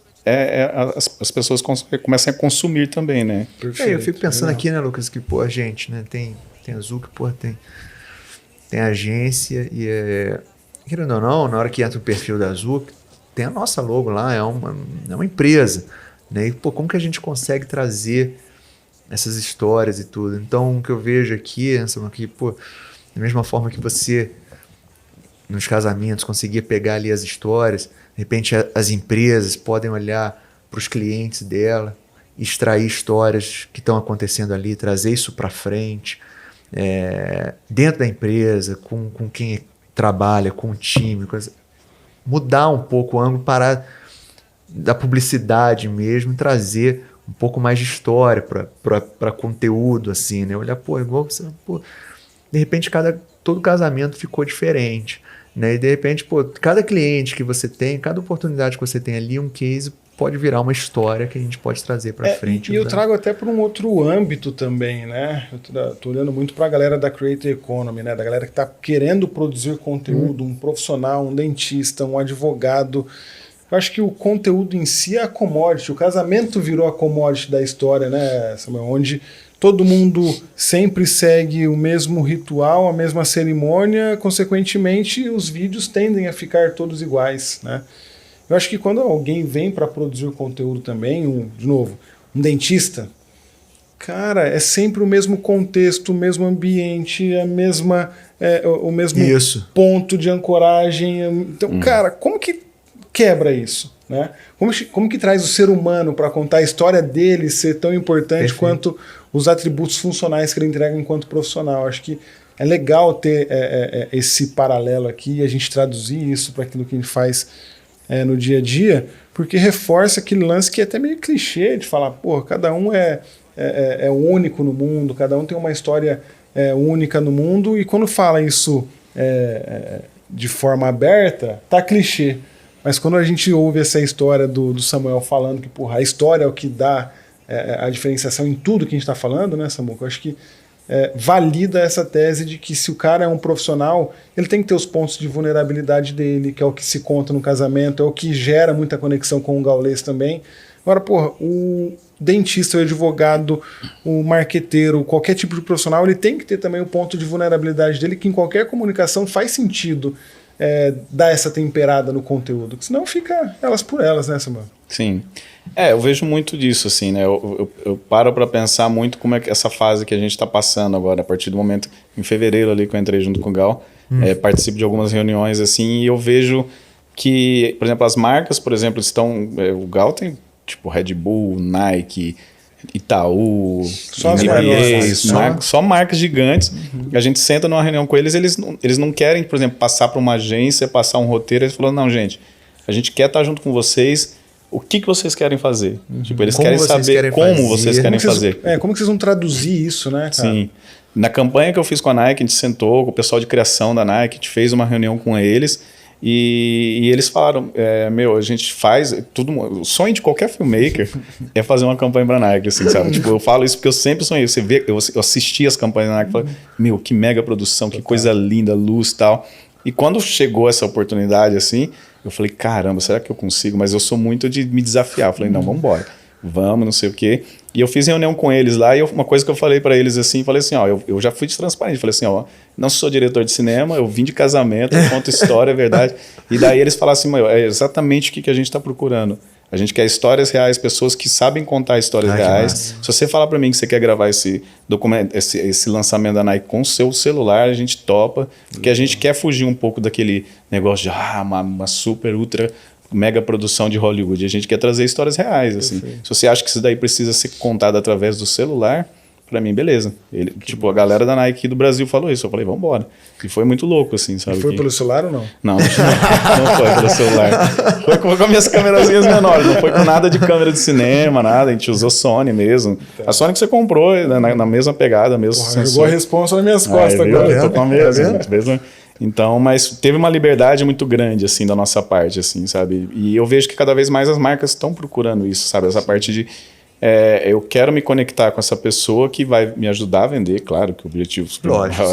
Speaker 1: as pessoas começam a consumir também, né?
Speaker 3: Eu fico pensando aqui, né, Lucas, que pô, a gente, né, tem a Zuc, pô, tem agência e querendo ou não, na hora que entra o perfil da Zuc, tem a nossa logo lá, é uma empresa, né? E, pô, como que a gente consegue trazer essas histórias e tudo? Então, o que eu vejo aqui, pô, da mesma forma que você, nos casamentos, conseguia pegar ali as histórias, de repente as empresas podem olhar para os clientes dela, extrair histórias que estão acontecendo ali, trazer isso para frente, dentro da empresa, com quem trabalha, com o time, mudar um pouco o ângulo, parar da publicidade mesmo, trazer um pouco mais de história para conteúdo, assim, né? Olhar, pô, igual você, pô, de repente todo casamento ficou diferente, né? E de repente, pô, cada cliente que você tem, cada oportunidade que você tem ali, um case pode virar uma história que a gente pode trazer para frente.
Speaker 2: E eu trago até para um outro âmbito também, né? Eu tô olhando muito para a galera da Creator Economy, né? Da galera que está querendo produzir conteúdo, um profissional, um dentista, um advogado. Eu acho que o conteúdo em si é a commodity, o casamento virou a commodity da história, né, Samuel? Onde todo mundo sempre segue o mesmo ritual, a mesma cerimônia, consequentemente os vídeos tendem a ficar todos iguais, né? Eu acho que quando alguém vem para produzir conteúdo também, de novo, um dentista, cara, é sempre o mesmo contexto, o mesmo ambiente, o mesmo ponto de ancoragem. Então, cara, como que quebra isso, né? Como que traz o ser humano para contar a história dele ser tão importante quanto os atributos funcionais que ele entrega enquanto profissional? Acho que é legal ter esse paralelo aqui e a gente traduzir isso para aquilo que a gente faz no dia a dia, porque reforça aquele lance que é até meio clichê de falar, pô, cada um é único no mundo, cada um tem uma história única no mundo, e quando fala isso de forma aberta, tá clichê. Mas quando a gente ouve essa história do Samuel falando que, porra, a história é o que dá a diferenciação em tudo que a gente está falando, né, Samuel? Eu acho que valida essa tese de que se o cara é um profissional, ele tem que ter os pontos de vulnerabilidade dele, que é o que se conta no casamento, é o que gera muita conexão com o gaulês também. Agora, porra, o dentista, o advogado, o marqueteiro, qualquer tipo de profissional, ele tem que ter também o ponto de vulnerabilidade dele, que em qualquer comunicação faz sentido dar essa temperada no conteúdo, que senão fica elas por elas, né, Samuel?
Speaker 1: Sim. Eu vejo muito disso, assim, né? Eu paro para pensar muito como é que essa fase que a gente está passando agora, a partir do momento, em fevereiro ali que eu entrei junto com o Gal, participo de algumas reuniões, assim, e eu vejo que, por exemplo, as marcas, por exemplo, estão... o Gal tem, tipo, Red Bull, Nike, Itaú, só marcas gigantes. A gente senta numa reunião com eles, eles não querem, por exemplo, passar para uma agência, passar um roteiro, eles falam, não, gente, a gente quer estar junto com vocês, o que vocês querem fazer? Tipo, eles querem saber como vocês querem fazer.
Speaker 2: Como que vocês vão traduzir isso, né, cara?
Speaker 1: Sim. Na campanha que eu fiz com a Nike, a gente sentou com o pessoal de criação da Nike, a gente fez uma reunião com eles e eles falaram, a gente faz tudo, o sonho de qualquer filmmaker é fazer uma campanha pra Nike, assim, sabe? Tipo, eu falo isso porque eu sempre sonhei. Você vê, eu assisti as campanhas da Nike e falei, que mega produção, que coisa linda, luz e tal. E quando chegou essa oportunidade, assim, Eu falei, caramba, será que eu consigo? Mas eu sou muito de me desafiar. Eu falei, não, vamos embora. Vamos, não sei o quê. E eu fiz reunião com eles lá e uma coisa que eu falei para eles assim, falei assim, ó, eu já fui transparente, falei assim, ó, não sou diretor de cinema, eu vim de casamento, eu conto história, é verdade. E daí eles falaram assim, é exatamente o que a gente está procurando. A gente quer histórias reais, pessoas que sabem contar histórias reais. Se você falar para mim que você quer gravar esse documento, esse lançamento da Nike com o seu celular, a gente topa, porque a gente quer fugir um pouco daquele negócio de uma super, ultra mega produção de Hollywood. A gente quer trazer histórias reais, assim. Se você acha que isso daí precisa ser contado através do celular, pra mim, beleza. A galera da Nike do Brasil falou isso. Eu falei, vamos embora. E foi muito louco, assim, sabe?
Speaker 2: E foi pelo celular ou não?
Speaker 1: Não foi pelo celular. Foi com as minhas câmerazinhas menores. Não foi com nada de câmera de cinema, nada. A gente usou Sony mesmo. A Sony que você comprou, na mesma pegada, mesmo sensor.
Speaker 2: Jogou a responsa nas minhas costas agora.
Speaker 1: Eu tô com a mesma. Então, mas teve uma liberdade muito grande, assim, da nossa parte, assim, sabe? E eu vejo que cada vez mais as marcas estão procurando isso, sabe? Essa parte de... eu quero me conectar com essa pessoa que vai me ajudar a vender, claro que o objetivo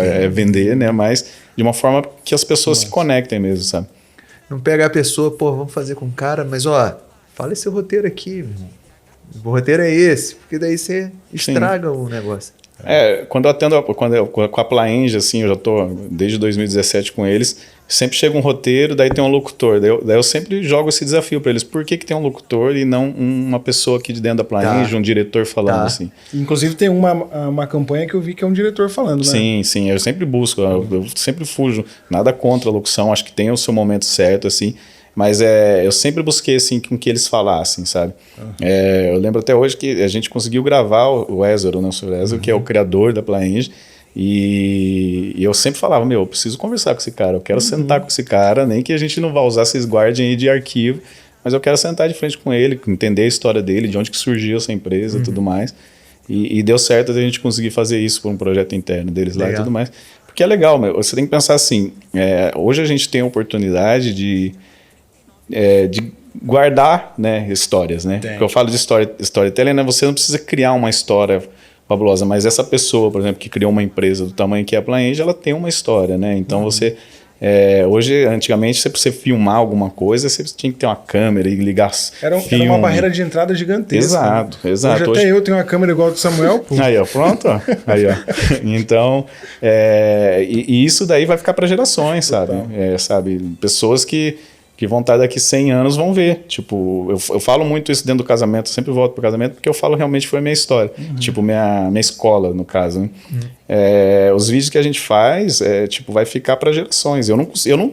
Speaker 1: é vender, né? Mas de uma forma que as pessoas se conectem mesmo, sabe?
Speaker 3: Não pega a pessoa, vamos fazer com o cara, mas fala esse roteiro aqui, meu irmão. O roteiro é esse, porque daí você estraga o negócio.
Speaker 1: Quando eu atendo com a Plaenge, assim, eu já tô desde 2017 com eles, sempre chega um roteiro, daí tem um locutor, daí eu sempre jogo esse desafio para eles, por que tem um locutor e não uma pessoa aqui de dentro da Plaenge, um diretor falando, assim.
Speaker 2: Inclusive tem uma campanha que eu vi que é um diretor falando, né?
Speaker 1: Sim, eu sempre busco, eu sempre fujo, nada contra a locução, acho que tem o seu momento certo, assim, mas eu sempre busquei, assim, com que eles falassem, sabe? Eu lembro até hoje que a gente conseguiu gravar o Ezra, o Sr. Ezra, que é o criador da Plaenge, e eu sempre falava, eu preciso conversar com esse cara, eu quero sentar com esse cara, nem que a gente não vá usar esses guardem aí de arquivo, mas eu quero sentar de frente com ele, entender a história dele, de onde que surgiu essa empresa e tudo mais. E deu certo a gente conseguir fazer isso por um projeto interno deles lá e tudo mais. Porque é legal, você tem que pensar assim, hoje a gente tem a oportunidade de guardar, né, histórias, né? Porque eu falo de storytelling, né? Você não precisa criar uma história fabulosa, mas essa pessoa, por exemplo, que criou uma empresa do tamanho que é a Plaenge, ela tem uma história, né? Então você... hoje, antigamente, se você filmar alguma coisa, você tinha que ter uma câmera e ligar
Speaker 2: Era uma barreira de entrada gigantesca.
Speaker 1: Exato.
Speaker 2: Hoje até eu tenho uma câmera igual a do Samuel. Pô.
Speaker 1: Aí, ó, pronto. Aí, ó. Então, e isso daí vai ficar para gerações, sabe? Sabe? Pessoas que vão estar daqui 100 anos vão ver. Tipo, eu falo muito isso dentro do casamento, eu sempre volto pro casamento, porque eu falo realmente foi a minha história. Tipo, minha escola, no caso, né? Os vídeos que a gente faz, tipo, vai ficar para gerações. Eu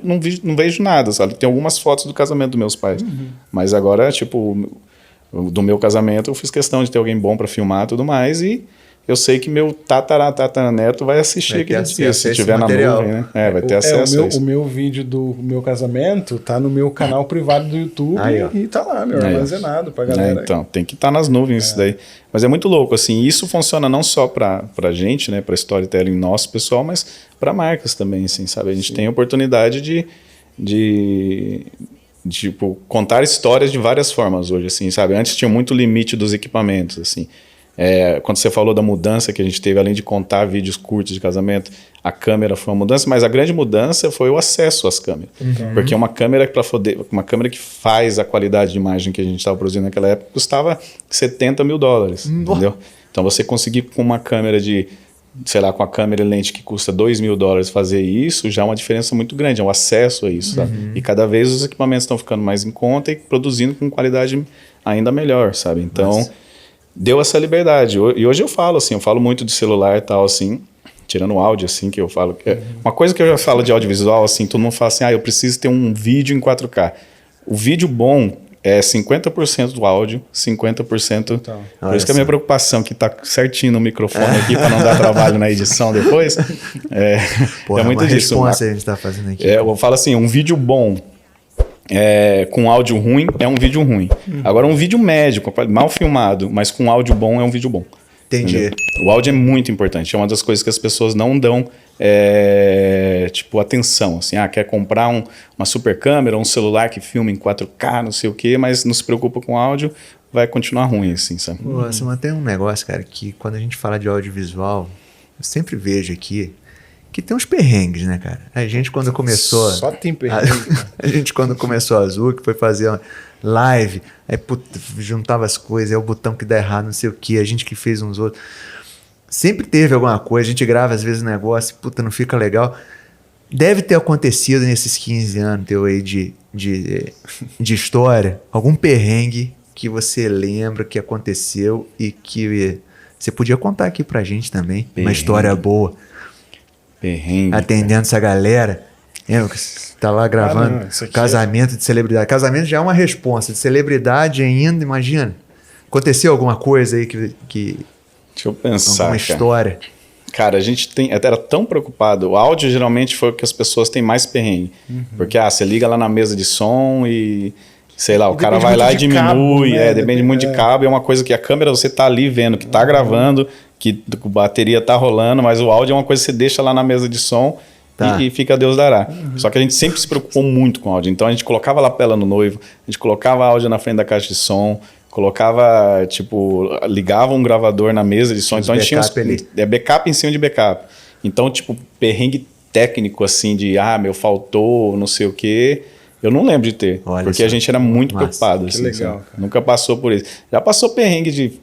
Speaker 1: não vejo nada, sabe? Tem algumas fotos do casamento dos meus pais. Mas agora, tipo, do meu casamento, eu fiz questão de ter alguém bom para filmar e tudo mais, e eu sei que meu tataraneto vai assistir aquele dia, se tiver na nuvem, né? Vai ter acesso a isso.
Speaker 2: O meu vídeo do meu casamento tá no meu canal privado do YouTube e tá lá, armazenado pra galera.
Speaker 1: Então, tem que estar nas nuvens isso daí. Mas é muito louco, assim, isso funciona não só pra gente, né, pra storytelling nosso, pessoal, mas pra marcas também, assim, sabe? A gente tem a oportunidade de tipo, contar histórias de várias formas hoje, assim, sabe? Antes tinha muito limite dos equipamentos, assim. Quando você falou da mudança que a gente teve, além de contar vídeos curtos de casamento, a câmera foi uma mudança, mas a grande mudança foi o acesso às câmeras. Porque uma câmera que faz a qualidade de imagem que a gente estava produzindo naquela época custava $70 mil, entendeu? Então você conseguir com uma câmera com a câmera e lente que custa $2 mil fazer isso, já é uma diferença muito grande, é um acesso a isso, sabe? E cada vez os equipamentos estão ficando mais em conta e produzindo com qualidade ainda melhor, sabe? Então... deu essa liberdade. E hoje eu falo muito de celular e tal, assim, tirando o áudio, assim, que eu falo. Uma coisa que eu já falo de audiovisual, assim, todo mundo fala assim, eu preciso ter um vídeo em 4K. O vídeo bom é 50% do áudio, 50%... Por isso que a minha preocupação, que tá certinho no microfone aqui, para não dar trabalho na edição depois, é muito disso.
Speaker 3: A gente tá fazendo aqui.
Speaker 1: Eu falo assim, um vídeo bom... com áudio ruim, é um vídeo ruim. Agora, um vídeo médio, mal filmado, mas com áudio bom, é um vídeo bom.
Speaker 3: Entendi.
Speaker 1: Entendeu? O áudio é muito importante. É uma das coisas que as pessoas não dão tipo, atenção. Assim, quer comprar uma super câmera, um celular que filma em 4K, não sei o quê, mas não se preocupa com áudio, vai continuar ruim, assim, sabe?
Speaker 3: Mas tem um negócio, cara, que quando a gente fala de audiovisual, eu sempre vejo aqui que tem uns perrengues, né, cara? A gente quando começou...
Speaker 2: Só tem perrengue.
Speaker 3: A gente quando começou a Azul, que foi fazer uma live, aí juntava as coisas, é o botão que dá errado, não sei o que, a gente que fez uns outros. Sempre teve alguma coisa, a gente grava às vezes um negócio, não fica legal. Deve ter acontecido nesses 15 anos teu aí de história, algum perrengue que você lembra que aconteceu e que você podia contar aqui pra gente também. Perrengue. Uma história boa.
Speaker 1: Perrengue.
Speaker 3: Atendendo essa galera. Você tá lá gravando casamento de celebridade. Casamento já é uma responsa. De celebridade ainda, imagina. Aconteceu alguma coisa aí que
Speaker 1: deixa eu pensar,
Speaker 3: alguma história?
Speaker 1: Cara, a gente era tão preocupado. O áudio geralmente foi o que as pessoas têm mais perrengue. Porque você liga lá na mesa de som e... sei lá, o cara vai lá e diminui, cabo, né? Depende muito de cabo, é uma coisa que a câmera você tá ali vendo, que tá gravando, que a bateria tá rolando, mas o áudio é uma coisa que você deixa lá na mesa de som e fica Deus dará. Só que a gente sempre se preocupou muito com o áudio, então a gente colocava lapela no noivo, a gente colocava áudio na frente da caixa de som, colocava, ligava um gravador na mesa de som, então a gente tinha backup em cima de backup. Então, perrengue técnico assim de, faltou, não sei o quê... Eu não lembro de ter, porque a gente era muito preocupado. Assim,
Speaker 2: legal, cara.
Speaker 1: Nunca passou por isso. Já passou perrengue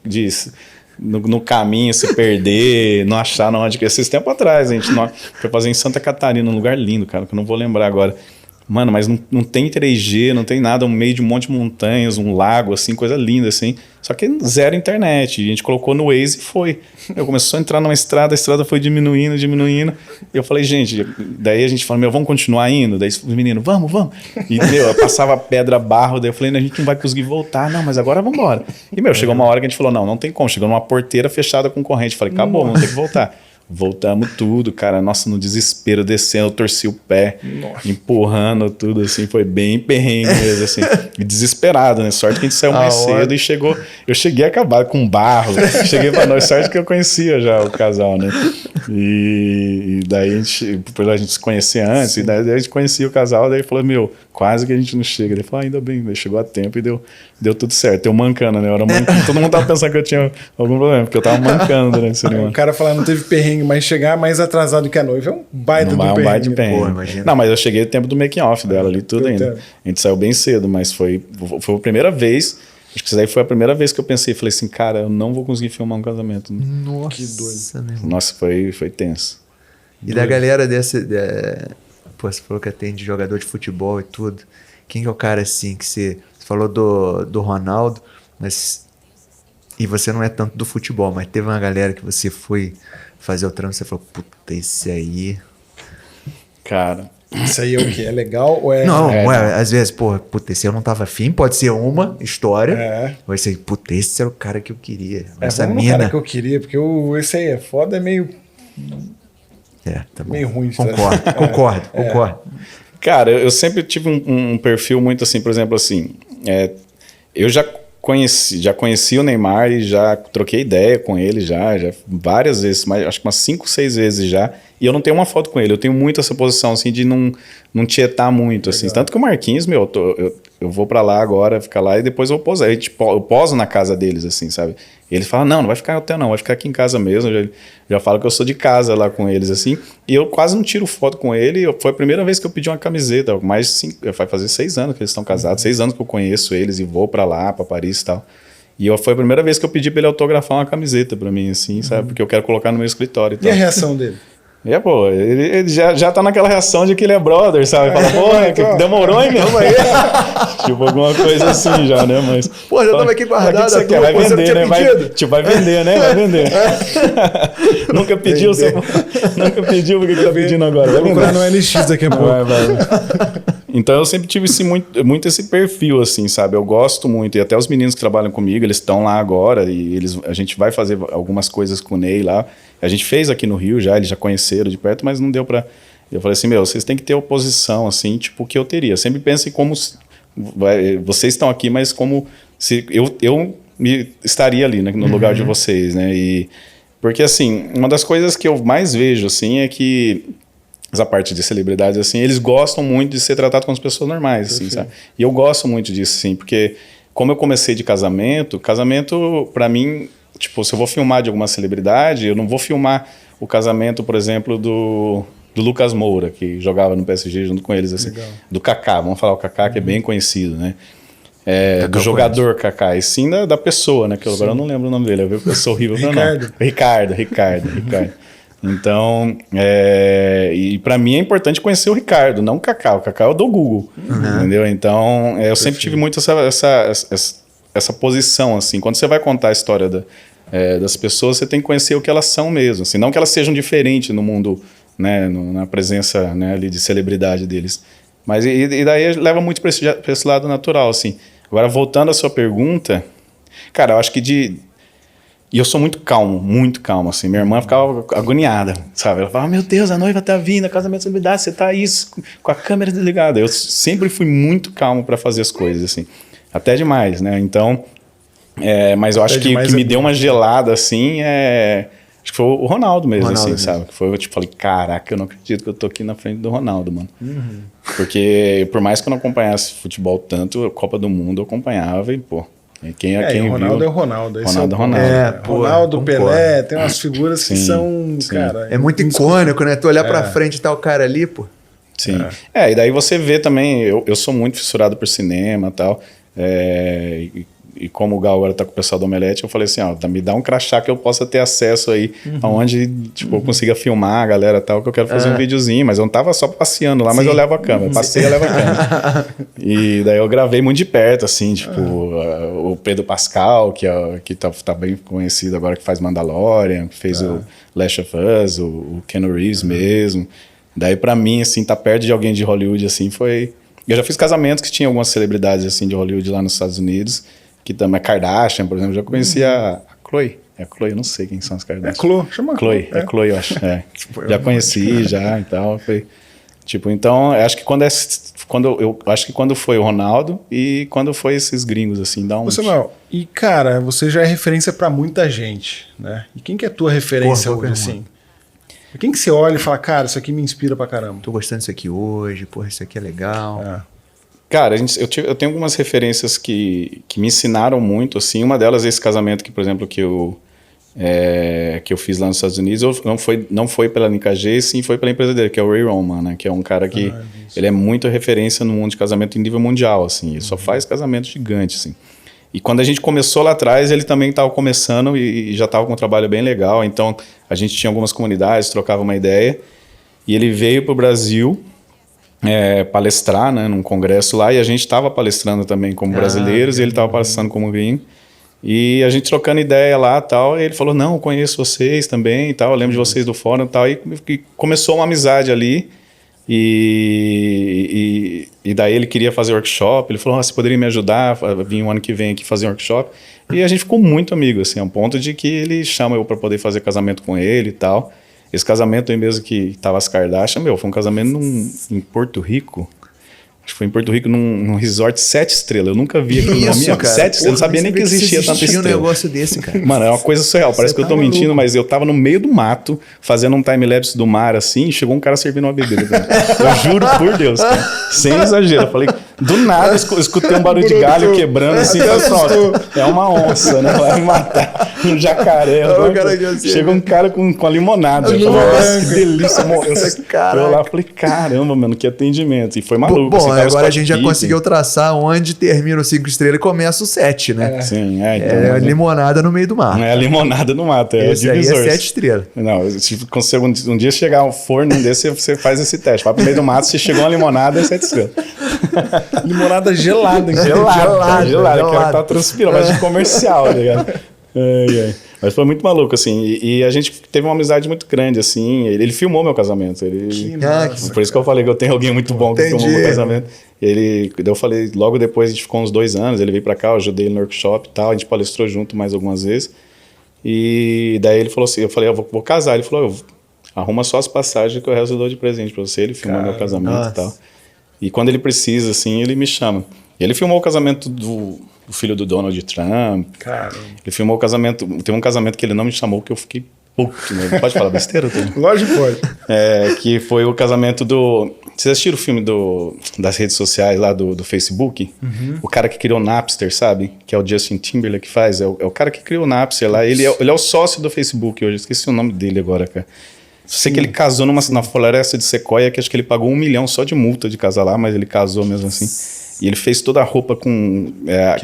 Speaker 1: no caminho se perder, não achar onde que... Esses tempos atrás, a gente foi fazer em Santa Catarina, um lugar lindo, cara, que eu não vou lembrar agora. Mano, mas não tem 3G, não tem nada, no meio de um monte de montanhas, um lago, assim, coisa linda, assim. Só que zero internet. A gente colocou no Waze e foi. Eu começou a entrar numa estrada, a estrada foi diminuindo. E eu falei, gente, daí a gente falou, vamos continuar indo? Daí os meninos, vamos. E, eu passava pedra, barro, daí eu falei, a gente não vai conseguir voltar. Não, mas agora vamos embora. E, chegou uma hora que a gente falou, não tem como. Chegou numa porteira fechada com corrente. Falei, acabou, vamos ter que voltar. Voltamos tudo, cara. Nossa, no desespero, descendo, eu torci o pé, empurrando tudo, assim. Foi bem perrengue mesmo, assim. E desesperado, né? Sorte que a gente saiu mais cedo e chegou... Eu cheguei a acabar com barro. Cheguei pra nós, sorte que eu conhecia já o casal, né? E daí depois a gente se conhecia antes, e daí a gente conhecia o casal, daí falou, quase que a gente não chega. Ele falou, ainda bem, daí chegou a tempo e deu tudo certo. Eu mancando, né? Todo mundo tava pensando que eu tinha algum problema, porque eu tava mancando durante a cerimônia.
Speaker 2: O cara falando, não teve perrengue, mas chegar mais atrasado que a noiva é um baita do perrengue.
Speaker 1: Baita de perrengue. Não, mas eu cheguei no tempo do making off dela ali, tudo ainda. A gente saiu bem cedo, mas foi a primeira vez, acho que isso daí foi a primeira vez que eu pensei, falei assim, cara, eu não vou conseguir filmar um casamento.
Speaker 3: Nossa, que doido.
Speaker 1: Nossa, foi tenso.
Speaker 3: E da galera você falou que atende jogador de futebol e tudo. Quem que é o cara assim que você falou do Ronaldo, mas e você não é tanto do futebol, mas teve uma galera que você foi fazer o trampo e você falou, puta, esse aí...
Speaker 1: Cara...
Speaker 2: Isso aí é o quê? É legal ou é...
Speaker 3: Não, às vezes, puta, esse eu não tava afim, pode ser uma história, ou esse aí, puta, esse era o cara que eu queria. Essa mina...
Speaker 2: cara que eu queria, porque esse aí é foda, é meio...
Speaker 3: tá bom.
Speaker 2: Meio ruim.
Speaker 3: Concordo.
Speaker 1: Cara, eu sempre tive um perfil muito assim, por exemplo, assim, eu já conheci o Neymar e já troquei ideia com ele já várias vezes, acho que umas 5, 6 vezes já, e eu não tenho uma foto com ele, eu tenho muito essa posição assim de não tietar muito, assim, tanto que o Marquinhos, eu vou pra lá agora, ficar lá e depois eu vou posar, eu poso na casa deles, assim, sabe? E eles falam, não vai ficar no hotel não, vai ficar aqui em casa mesmo, já falo que eu sou de casa lá com eles, assim, e eu quase não tiro foto com ele, foi a primeira vez que eu pedi uma camiseta, vai fazer 6 anos que eles estão casados, 6 anos que eu conheço eles e vou pra lá, pra Paris e tal, e foi a primeira vez que eu pedi pra ele autografar uma camiseta pra mim, assim, sabe, porque eu quero colocar no meu escritório e tal.
Speaker 2: E a reação dele?
Speaker 1: Ele já tá naquela reação de que ele é brother, sabe? Fala, que demorou, hein, meu? Tipo, alguma coisa assim já, né? Mas,
Speaker 3: já tava aqui guardado.
Speaker 1: O que você quer? Vai vender, né? Vai vender, né? Vai vender. Nunca pediu, nunca pediu, por que tá pedindo agora?
Speaker 2: Vai procurar no LX daqui a pouco.
Speaker 1: Então eu sempre tive muito esse perfil, assim, sabe? Eu gosto muito, e até os meninos que trabalham comigo, eles estão lá agora, e a gente vai fazer algumas coisas com o Ney lá. A gente fez aqui no Rio já, eles já conheceram de perto, mas não deu pra... Eu falei assim, vocês têm que ter oposição, assim, tipo, o que eu teria. Sempre pensem como... vocês estão aqui, mas como se eu estaria ali, né, no lugar de vocês, né? Porque, assim, uma das coisas que eu mais vejo, assim, é que... essa parte de celebridades, assim, eles gostam muito de ser tratado como as pessoas normais, assim, sabe? E eu gosto muito disso, assim, porque como eu comecei de casamento pra mim, tipo, se eu vou filmar de alguma celebridade, eu não vou filmar o casamento, por exemplo, do Lucas Moura, que jogava no PSG junto com eles, assim.
Speaker 2: Legal.
Speaker 1: Do Kaká, vamos falar o Kaká, que é bem conhecido, né? Do
Speaker 3: Kaká
Speaker 1: jogador Kaká, e sim da pessoa, né? Que agora eu não lembro o nome dele, eu sou horrível pra não. Ricardo. Então, e pra mim é importante conhecer o Ricardo, não o Kaká. O Kaká eu dou Google, entendeu? Então, eu sempre tive muito essa posição, assim. Quando você vai contar a história das pessoas, você tem que conhecer o que elas são mesmo, assim. Não que elas sejam diferentes no mundo, né? Na presença, né, ali de celebridade deles. Mas e daí leva muito pra esse lado natural, assim. Agora, voltando à sua pergunta, cara, eu acho que E eu sou muito calmo, assim. Minha irmã ficava agoniada, sabe? Ela falava, meu Deus, a noiva tá vindo, a casamento de celebridade, você tá aí com a câmera desligada. Eu sempre fui muito calmo para fazer as coisas, assim. Até demais, né? Então, mas eu acho que o que me deu uma gelada, assim, acho que foi o Ronaldo mesmo, assim, sabe? Que foi, eu tipo, falei, caraca, eu não acredito que eu tô aqui na frente do Ronaldo, mano. Porque, por mais que eu não acompanhasse futebol tanto, a Copa do Mundo eu acompanhava e, pô... Quem
Speaker 2: o Ronaldo
Speaker 1: viu,
Speaker 2: é o Ronaldo.
Speaker 3: Ronaldo,
Speaker 2: Pelé, tem umas figuras que são, cara...
Speaker 3: É muito icônico, né? Tu olhar pra frente e tá o cara ali, pô.
Speaker 1: Sim. E daí você vê também, eu sou muito fissurado por cinema e tal, e como o Gal agora tá com o pessoal do Omelete, eu falei assim, me dá um crachá que eu possa ter acesso aí, aonde, tipo, eu consiga filmar a galera e tal, que eu quero fazer um videozinho, mas eu não tava só passeando lá, mas eu levo a câmera, passei e levo a câmera. E daí eu gravei muito de perto, assim, tipo, o Pedro Pascal, que tá bem conhecido agora, que faz Mandalorian, que fez o Last of Us, o Keanu Reeves mesmo. Daí pra mim, assim, tá perto de alguém de Hollywood, assim, foi... Eu já fiz casamentos que tinha algumas celebridades, assim, de Hollywood lá nos Estados Unidos, que também, a Kardashian, por exemplo, já conheci a Chloe. É a Chloe, eu não sei quem são as Kardashian.
Speaker 2: Chama
Speaker 1: Chloe. É Chloe, eu acho. Já conheci, já e tal. Foi, tipo, então, eu acho que quando foi o Ronaldo e quando foi esses gringos, assim, dá um...
Speaker 2: Samuel, e cara, você já é referência pra muita gente, né? E quem que é a tua referência hoje, assim? Quem que você olha e fala, cara, isso aqui me inspira pra caramba?
Speaker 3: Tô gostando disso aqui hoje, porra, isso aqui é legal.
Speaker 1: Cara, eu tenho algumas referências que me ensinaram muito, assim. Uma delas é esse casamento que, por exemplo, que eu fiz lá nos Estados Unidos, não foi pela NKG, sim foi pela empresa dele, que é o Ray Roman, né? Que é um cara que ele é muito referência no mundo de casamento em nível mundial, assim. Ele só faz casamentos gigantes, assim. E quando a gente começou lá atrás, ele também estava começando e já estava com um trabalho bem legal. Então, a gente tinha algumas comunidades, trocava uma ideia. E ele veio para o Brasil palestrar, né, num congresso lá. E a gente estava palestrando também como brasileiros e ele estava palestrando como gringo. E a gente trocando ideia lá e tal. E ele falou, não, eu conheço vocês também e tal. Eu lembro de vocês do fórum e tal. E começou uma amizade ali. E daí ele queria fazer workshop, ele falou, você poderia me ajudar, vim o ano que vem aqui fazer um workshop, e a gente ficou muito amigo, assim, ao ponto de que ele chama eu para poder fazer casamento com ele e tal. Esse casamento aí mesmo que tava as Kardashian, foi um casamento em Porto Rico. Acho que foi em Porto Rico, num resort 7 estrelas. Eu nunca vi aquilo na minha vida. 7 estrelas, eu não sabia nem que existia tanta estrela.
Speaker 3: Um negócio desse, cara.
Speaker 1: Mano, é uma coisa surreal. Parece que eu tô mentindo, mas eu tava no meio do mato, fazendo um time-lapse do mar, assim, e chegou um cara servindo uma bebida. Eu juro por Deus, cara. Sem exagero. Eu falei, do nada, eu escutei um barulho de galho quebrando, assim, pronto. É uma onça, né? Vai me matar. Um jacaré. Chega um cara com a limonada. Eu falei, nossa, que delícia. Eu lá falei, caramba, mano, que atendimento. E foi maluco.
Speaker 3: Bom, agora a gente já conseguiu traçar onde termina o 5 estrelas e começa o 7, né?
Speaker 1: Sim,
Speaker 3: então, limonada no meio do mar.
Speaker 1: Não é limonada no mato,
Speaker 3: esse
Speaker 1: o divisor.
Speaker 3: Aí é 7 estrelas.
Speaker 1: Não, se consegue um dia chegar um forno desse, você faz esse teste. Vai pro meio do mato, se chegou uma limonada, é 7 estrelas.
Speaker 2: Limonada gelada.
Speaker 1: Gelada, que ela tá transpirando, mas de comercial, tá ligado? Mas foi muito maluco, assim, e a gente teve uma amizade muito grande, assim, ele filmou meu casamento, por isso que eu falei que eu tenho alguém muito bom que filmou meu casamento. Eu falei, logo depois a gente ficou uns 2 anos, ele veio pra cá, eu ajudei ele no workshop e tal, a gente palestrou junto mais algumas vezes, e daí ele falou assim, eu falei, eu vou casar, ele falou, arruma só as passagens que o resto eu dou de presente pra você, ele filmou meu casamento e tal, e quando ele precisa, assim, ele me chama. Ele filmou o casamento do filho do Donald Trump.
Speaker 2: Caramba.
Speaker 1: Ele filmou o casamento... Tem um casamento que ele não me chamou, que eu fiquei puto, né? Pode falar besteira?
Speaker 2: Lógico que pode.
Speaker 1: Que foi o casamento do... Vocês assistiram o filme das redes sociais lá do Facebook? O cara que criou o Napster, sabe? Que é o Justin Timberlake que faz. É o cara que criou o Napster lá. Ele é o sócio do Facebook hoje. Esqueci o nome dele agora, cara. Sei que ele casou na floresta de Sequoia, que acho que ele pagou 1 milhão só de multa de casar lá, mas ele casou mesmo assim. E ele fez toda a roupa com...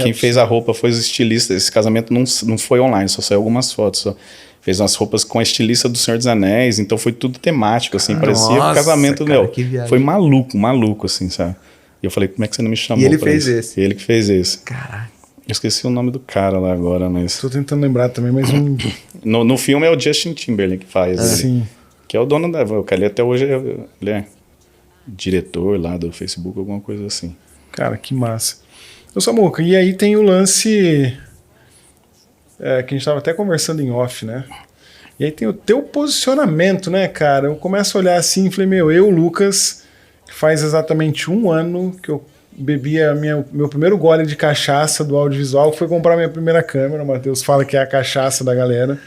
Speaker 1: quem fez a roupa foi os estilistas. Esse casamento não foi online, só saiu algumas fotos. Só. Fez umas roupas com a estilista do Senhor dos Anéis, então foi tudo temático, assim. Parecia um casamento, cara, foi maluco, assim, sabe? E eu falei, como é que você não me chamou?
Speaker 3: E ele fez esse?
Speaker 1: Ele que fez esse.
Speaker 3: Caraca.
Speaker 1: Eu esqueci o nome do cara lá agora, mas...
Speaker 2: Tô tentando lembrar também, mas um...
Speaker 1: no filme é o Justin Timberlake que faz.
Speaker 2: Sim.
Speaker 1: Que é o dono da... O cara até hoje ele é diretor lá do Facebook, alguma coisa assim.
Speaker 2: Cara, que massa. Ô Samuca, e aí tem o lance que a gente estava até conversando em off, né? E aí tem o teu posicionamento, né, cara? Eu começo a olhar assim e falei, eu, Lucas, faz exatamente 1 ano que eu bebi meu primeiro gole de cachaça do audiovisual, que foi comprar minha primeira câmera. O Matheus fala que é a cachaça da galera.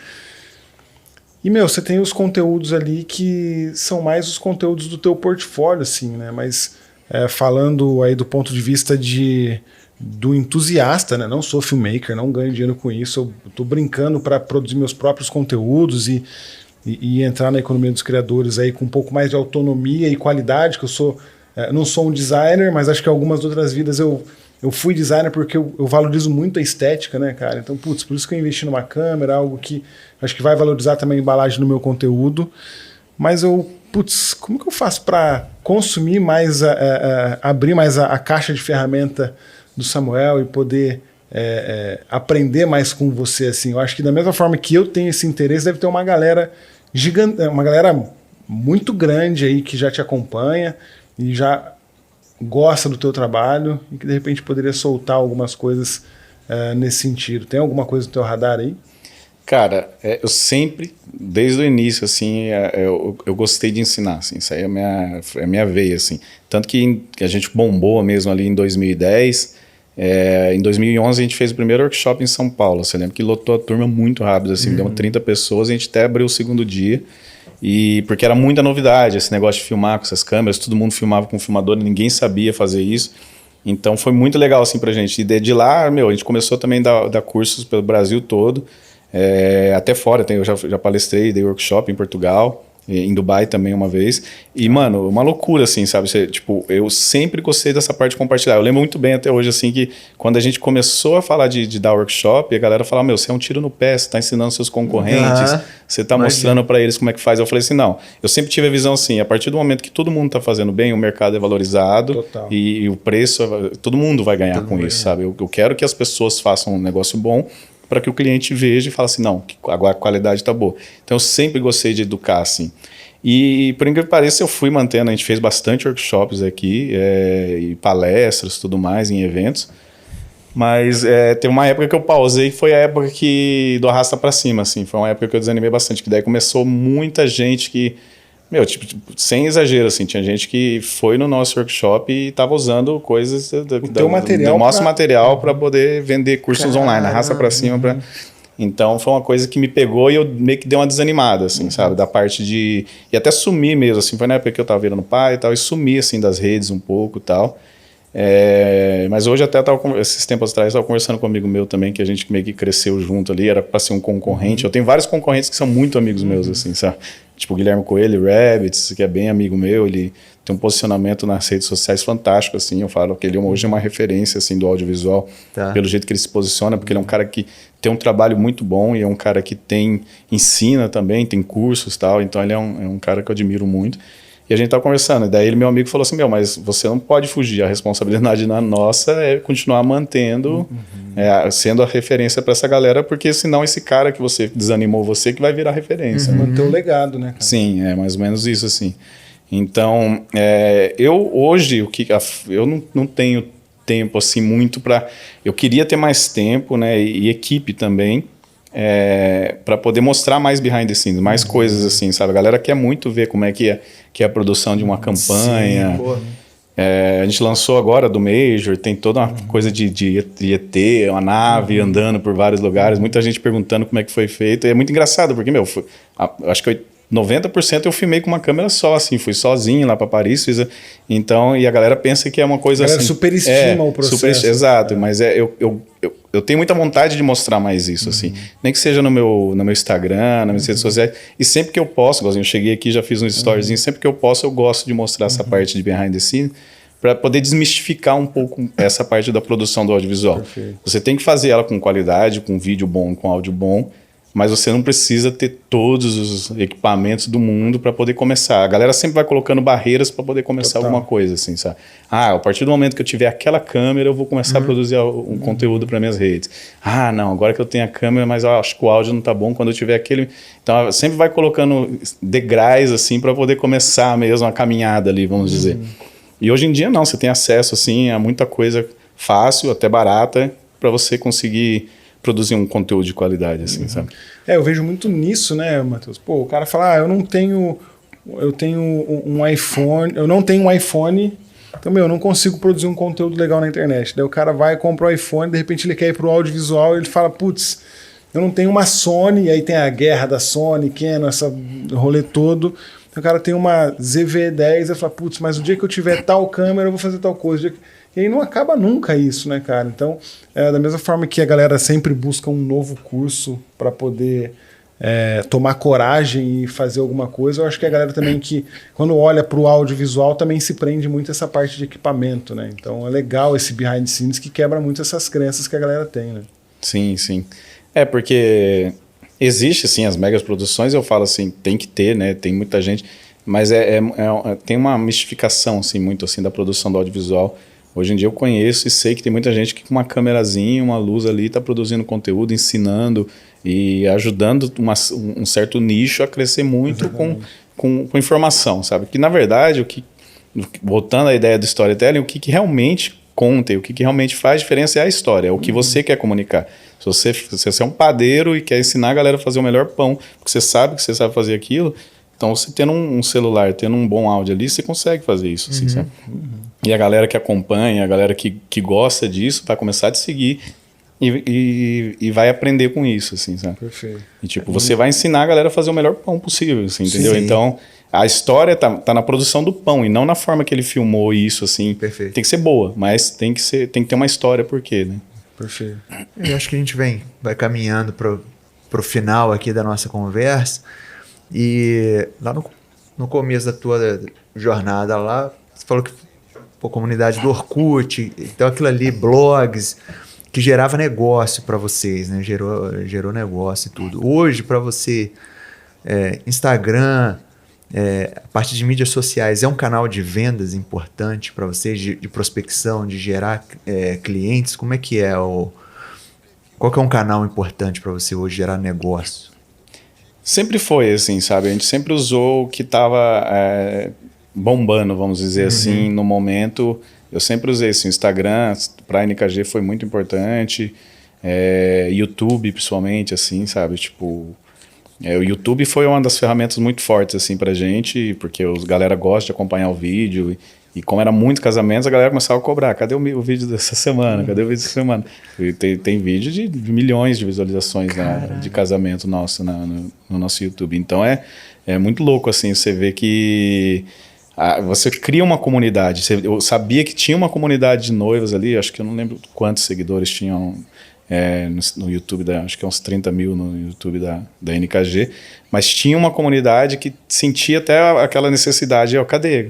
Speaker 2: E, você tem os conteúdos ali que são mais os conteúdos do teu portfólio, assim, né? Mas... falando aí do ponto de vista do entusiasta, né? Não sou filmmaker, não ganho dinheiro com isso, eu tô brincando para produzir meus próprios conteúdos e entrar na economia dos criadores aí com um pouco mais de autonomia e qualidade, que eu não sou um designer, mas acho que algumas outras vidas eu fui designer porque eu valorizo muito a estética, né, cara? Então, por isso que eu investi numa câmera, algo que acho que vai valorizar também a embalagem no meu conteúdo, mas como que eu faço para consumir mais, abrir mais a caixa de ferramenta do Samuel e poder aprender mais com você, assim? Eu acho que da mesma forma que eu tenho esse interesse, deve ter uma galera gigante, uma galera muito grande aí que já te acompanha e já gosta do teu trabalho e que de repente poderia soltar algumas coisas nesse sentido. Tem alguma coisa no teu radar aí?
Speaker 1: Cara, eu sempre, desde o início, assim, eu gostei de ensinar, assim, isso aí é a minha veia, assim. Tanto que a gente bombou mesmo ali em 2010, em 2011 a gente fez o primeiro workshop em São Paulo, você lembra que lotou a turma muito rápido, assim, deu 30 pessoas, a gente até abriu o segundo dia, porque era muita novidade, esse negócio de filmar com essas câmeras, todo mundo filmava com filmador, ninguém sabia fazer isso. Então foi muito legal, assim, pra gente. E de lá, a gente começou também a dar cursos pelo Brasil todo, até fora, eu já palestrei, dei workshop em Portugal, em Dubai também uma vez, e mano, uma loucura assim, sabe, eu sempre gostei dessa parte de compartilhar, eu lembro muito bem até hoje assim que quando a gente começou a falar de dar workshop, a galera falava, você é um tiro no pé, você tá ensinando seus concorrentes, você tá mostrando para eles como é que faz. Eu falei assim, não, eu sempre tive a visão assim, a partir do momento que todo mundo tá fazendo bem, o mercado é valorizado e o preço, todo mundo vai ganhar com isso, sabe, eu quero que as pessoas façam um negócio bom para que o cliente veja e fale assim, não, agora a qualidade está boa. Então eu sempre gostei de educar assim. E por incrível que pareça eu fui mantendo, a gente fez bastante workshops aqui, e palestras, tudo mais, em eventos. Mas teve uma época que eu pausei, que foi a época do arrasta para cima, assim. Foi uma época que eu desanimei bastante, que daí começou muita gente que... sem exagero, assim, tinha gente que foi no nosso workshop e estava usando coisas do nosso material para poder vender cursos online, arrasta para cima. Então foi uma coisa que me pegou e eu meio que dei uma desanimada, assim, sabe, da parte de... E até sumi mesmo, assim, foi na época que eu estava virando pai e tal, e sumi, assim, das redes um pouco e tal. Mas hoje até esses tempos atrás eu estava conversando com um amigo meu também, que a gente meio que cresceu junto ali, era para ser um concorrente. Eu tenho vários concorrentes que são muito amigos meus, assim, sabe? Tipo o Guilherme Coelho, Rabbits, que é bem amigo meu, ele tem um posicionamento nas redes sociais fantástico, assim, eu falo que ele hoje é uma referência, assim, do audiovisual, pelo jeito que ele se posiciona, porque ele é um cara que tem um trabalho muito bom e é um cara que ensina também, tem cursos e tal, então ele é um cara que eu admiro muito. E a gente tava conversando, e daí meu amigo falou assim, mas você não pode fugir, a responsabilidade nossa é continuar mantendo, sendo a referência para essa galera, porque senão esse cara que você desanimou você que vai virar referência.
Speaker 2: Manter o legado, né, cara?
Speaker 1: Sim, é mais ou menos isso, assim. Então, eu hoje, eu não tenho tempo, assim, muito para... Eu queria ter mais tempo, né, e equipe também, para poder mostrar mais behind the scenes, mais coisas assim, sabe? A galera quer muito ver como é que é a produção de uma campanha. A gente lançou agora do Major, tem toda uma coisa de ET, uma nave andando por vários lugares, muita gente perguntando como é que foi feito, e é muito engraçado, porque, acho que 90% eu filmei com uma câmera só, assim, fui sozinho lá para Paris, então, e a galera pensa que é uma coisa assim... A galera
Speaker 2: superestima o processo.
Speaker 1: Exato, mas eu tenho muita vontade de mostrar mais isso, assim, nem que seja no meu Instagram, nas minhas redes sociais, e sempre que eu posso, eu cheguei aqui, já fiz uns storyzinhos, sempre que eu posso, eu gosto de mostrar essa parte de behind the scenes, para poder desmistificar um pouco essa parte da produção do audiovisual.
Speaker 2: Perfeito.
Speaker 1: Você tem que fazer ela com qualidade, com vídeo bom, com áudio bom, mas você não precisa ter todos os equipamentos do mundo para poder começar. A galera sempre vai colocando barreiras para poder começar alguma coisa, assim, sabe? A partir do momento que eu tiver aquela câmera, eu vou começar a produzir um conteúdo para minhas redes. Não, agora que eu tenho a câmera, mas eu acho que o áudio não tá bom quando eu tiver aquele... Então, sempre vai colocando degraus, assim, para poder começar mesmo a caminhada ali, vamos dizer. E hoje em dia, não, você tem acesso, assim, a muita coisa fácil, até barata, para você conseguir produzir um conteúdo de qualidade, assim, sabe?
Speaker 2: Eu vejo muito nisso, né, Matheus? Pô, o cara fala, eu não tenho um iPhone, eu não tenho um iPhone, então, eu não consigo produzir um conteúdo legal na internet. Daí o cara vai, compra o iPhone, de repente ele quer ir pro audiovisual, ele fala, putz, eu não tenho uma Sony, e aí tem a guerra da Sony, Canon, essa rolê todo. O cara tem uma ZV-10, ele fala, putz, mas o dia que eu tiver tal câmera, eu vou fazer tal coisa. E aí não acaba nunca isso, né, cara? Então, da mesma forma que a galera sempre busca um novo curso para poder tomar coragem e fazer alguma coisa, eu acho que a galera também que, quando olha para o audiovisual, também se prende muito essa parte de equipamento, né? Então é legal esse behind the scenes que quebra muito essas crenças que a galera tem, né?
Speaker 1: Sim, sim. Porque existe, assim, as megas produções, eu falo assim, tem que ter, né? Tem muita gente, mas tem uma mistificação, assim, muito assim, da produção do audiovisual. Hoje em dia eu conheço e sei que tem muita gente que com uma câmerazinha, uma luz ali, está produzindo conteúdo, ensinando e ajudando um certo nicho a crescer muito com informação, sabe? Que na verdade, voltando à ideia do storytelling, o que realmente conta e o que realmente faz diferença é a história, é o que você quer comunicar. Se você é um padeiro e quer ensinar a galera a fazer o melhor pão, porque você sabe que você sabe fazer aquilo, então você tendo um celular, tendo um bom áudio ali, você consegue fazer isso, assim, sabe? E a galera que acompanha, a galera que gosta disso, vai começar a te seguir e vai aprender com isso, assim, sabe?
Speaker 2: Perfeito.
Speaker 1: E tipo, você vai ensinar a galera a fazer o melhor pão possível, assim, entendeu?
Speaker 3: Sim.
Speaker 1: Então, a história tá na produção do pão e não na forma que ele filmou isso, assim.
Speaker 3: Perfeito.
Speaker 1: Tem que ser boa, mas tem que ter uma história por quê, né?
Speaker 2: Perfeito.
Speaker 3: Eu acho que a gente vai caminhando pro final aqui da nossa conversa. E lá no começo da tua jornada lá, você falou que a comunidade do Orkut, então aquilo ali, blogs, que gerava negócio para vocês, né? Gerou negócio e tudo. Hoje, para você, Instagram, a parte de mídias sociais, é um canal de vendas importante para vocês, de prospecção, de gerar clientes? Como é que é? Qual que é um canal importante para você hoje gerar negócio?
Speaker 1: Sempre foi assim, sabe? A gente sempre usou o que estava bombando, vamos dizer assim, no momento. Eu sempre usei assim, o Instagram para a NKG foi muito importante, YouTube principalmente, assim, sabe? Tipo, o YouTube foi uma das ferramentas muito fortes assim pra gente, porque a galera gosta de acompanhar o vídeo e como era muitos casamentos, a galera começava a cobrar. Cadê o vídeo dessa semana? Cadê o vídeo dessa semana? E tem vídeo de milhões de visualizações de casamento nosso no nosso YouTube. Então é muito louco assim, você vê que você cria uma comunidade. Eu sabia que tinha uma comunidade de noivas ali, acho que eu não lembro quantos seguidores tinham no YouTube, acho que é uns 30 mil no YouTube da NKG, mas tinha uma comunidade que sentia até aquela necessidade,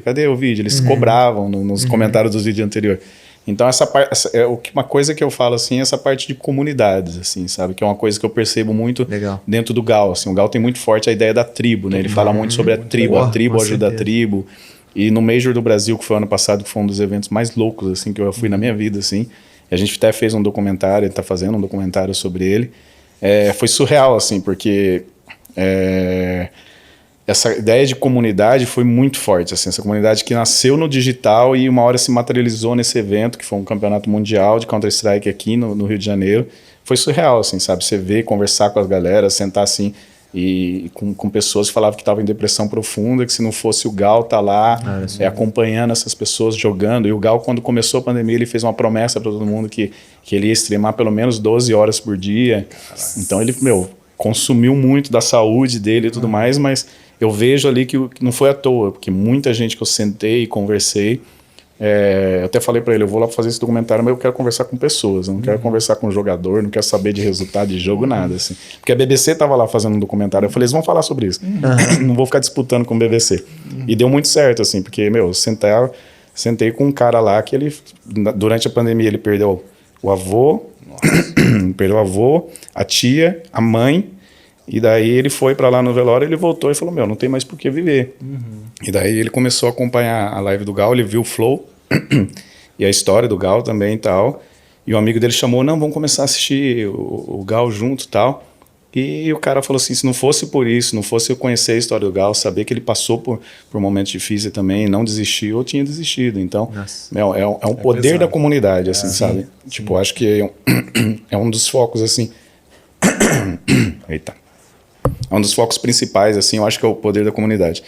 Speaker 1: cadê o vídeo? Eles cobravam nos comentários dos vídeos anteriores. Então uma coisa que eu falo assim, essa parte de comunidades, assim, sabe? Que é uma coisa que eu percebo muito dentro do Gal. Assim, o Gal tem muito forte a ideia da tribo, né? Ele fala muito sobre a tribo ajuda a tribo. E no Major do Brasil, que foi ano passado, que foi um dos eventos mais loucos assim, que eu fui na minha vida, assim. A gente até fez um documentário, ele está fazendo um documentário sobre ele. Foi surreal, assim, porque essa ideia de comunidade foi muito forte, assim, essa comunidade que nasceu no digital e uma hora se materializou nesse evento, que foi um campeonato mundial de Counter-Strike aqui no Rio de Janeiro. Foi surreal, assim, sabe? Você ver, conversar com as galera, sentar assim, e com pessoas que falavam que estavam em depressão profunda, que se não fosse o Gal tá lá acompanhando essas pessoas, jogando. E o Gal, quando começou a pandemia, ele fez uma promessa para todo mundo que ele ia streamar pelo menos 12 horas por dia. Então ele, consumiu muito da saúde dele e tudo mais, mas eu vejo ali que não foi à toa, porque muita gente que eu sentei e conversei, eu até falei para ele, eu vou lá fazer esse documentário, mas eu quero conversar com pessoas, eu não quero conversar com jogador, não quero saber de resultado de jogo, nada, assim. Porque a BBC tava lá fazendo um documentário, eu falei, eles vão falar sobre isso, não vou ficar disputando com o BBC. E deu muito certo, assim, porque, eu sentei com um cara lá que ele, durante a pandemia, ele perdeu o avô, a tia, a mãe, e daí ele foi para lá no velório, ele voltou e falou, não tem mais por que viver. E daí ele começou a acompanhar a live do Gal, ele viu o Flow, e a história do Gal também e tal, e um amigo dele chamou, vamos começar a assistir o Gal junto e tal, e o cara falou assim, se não fosse por isso, não fosse eu conhecer a história do Gal, saber que ele passou por momentos difíceis também, não desistiu, eu tinha desistido. Então, é um poder pesado da comunidade, assim, sabe? Sim. Tipo, acho que é um dos focos, assim... Eita. É um dos focos principais, assim, eu acho que é o poder da comunidade.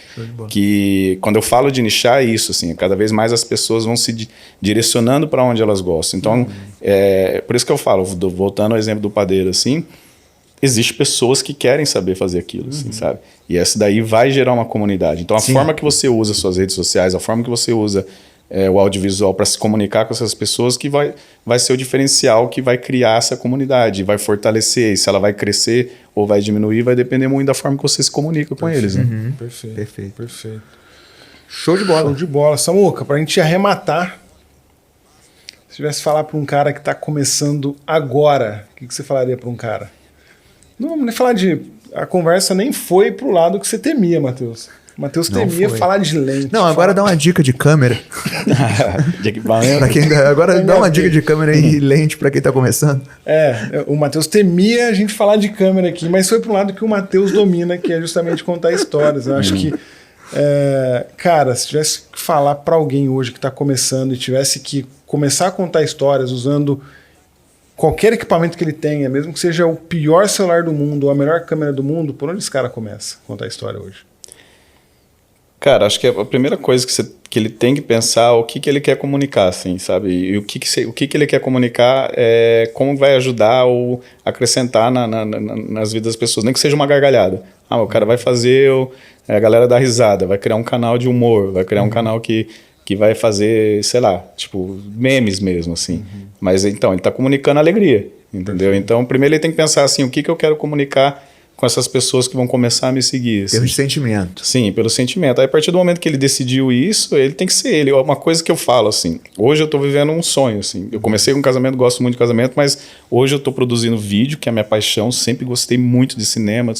Speaker 1: Que quando eu falo de nichar, é isso, assim, cada vez mais as pessoas vão se direcionando para onde elas gostam. Então, por isso que eu falo, voltando ao exemplo do padeiro, assim, existem pessoas que querem saber fazer aquilo, assim, sabe? E essa daí vai gerar uma comunidade. Então, a forma que você usa suas redes sociais, a forma que você usa o audiovisual para se comunicar com essas pessoas que vai ser o diferencial que vai criar essa comunidade, vai fortalecer. E se ela vai crescer ou vai diminuir, vai depender muito da forma que você se comunica com eles. Né?
Speaker 2: Perfeito. Show de bola. Samuca, para a gente arrematar, se tivesse que falar para um cara que está começando agora, o que você falaria para um cara? Não vamos nem falar de... A conversa nem foi pro lado que você temia, Matheus. Matheus temia falar de lente.
Speaker 3: Não, agora dá uma dica de câmera. Agora dá uma dica de câmera e lente para quem tá começando.
Speaker 2: O Matheus temia a gente falar de câmera aqui, mas foi pro lado que o Matheus domina, que é justamente contar histórias. Eu acho que, cara, se tivesse que falar para alguém hoje que tá começando e tivesse que começar a contar histórias usando qualquer equipamento que ele tenha, mesmo que seja o pior celular do mundo ou a melhor câmera do mundo, por onde esse cara começa a contar a história hoje?
Speaker 1: Cara, acho que a primeira coisa que ele tem que pensar é o que ele quer comunicar, assim, sabe? E o que ele quer comunicar é como vai ajudar ou acrescentar nas vidas das pessoas, nem que seja uma gargalhada. O cara vai fazer a galera dar risada, vai criar um canal de humor, vai criar um canal que vai fazer, sei lá, tipo, memes mesmo, assim. Mas então, ele está comunicando alegria, entendeu? Então, primeiro ele tem que pensar assim, o que eu quero comunicar com essas pessoas que vão começar a me seguir. Assim.
Speaker 3: Pelo sentimento.
Speaker 1: Sim, pelo sentimento. Aí, a partir do momento que ele decidiu isso, ele tem que ser ele. Uma coisa que eu falo, assim, hoje eu estou vivendo um sonho, assim. Eu comecei com casamento, gosto muito de casamento, mas hoje eu estou produzindo vídeo, que é a minha paixão, sempre gostei muito de cinema.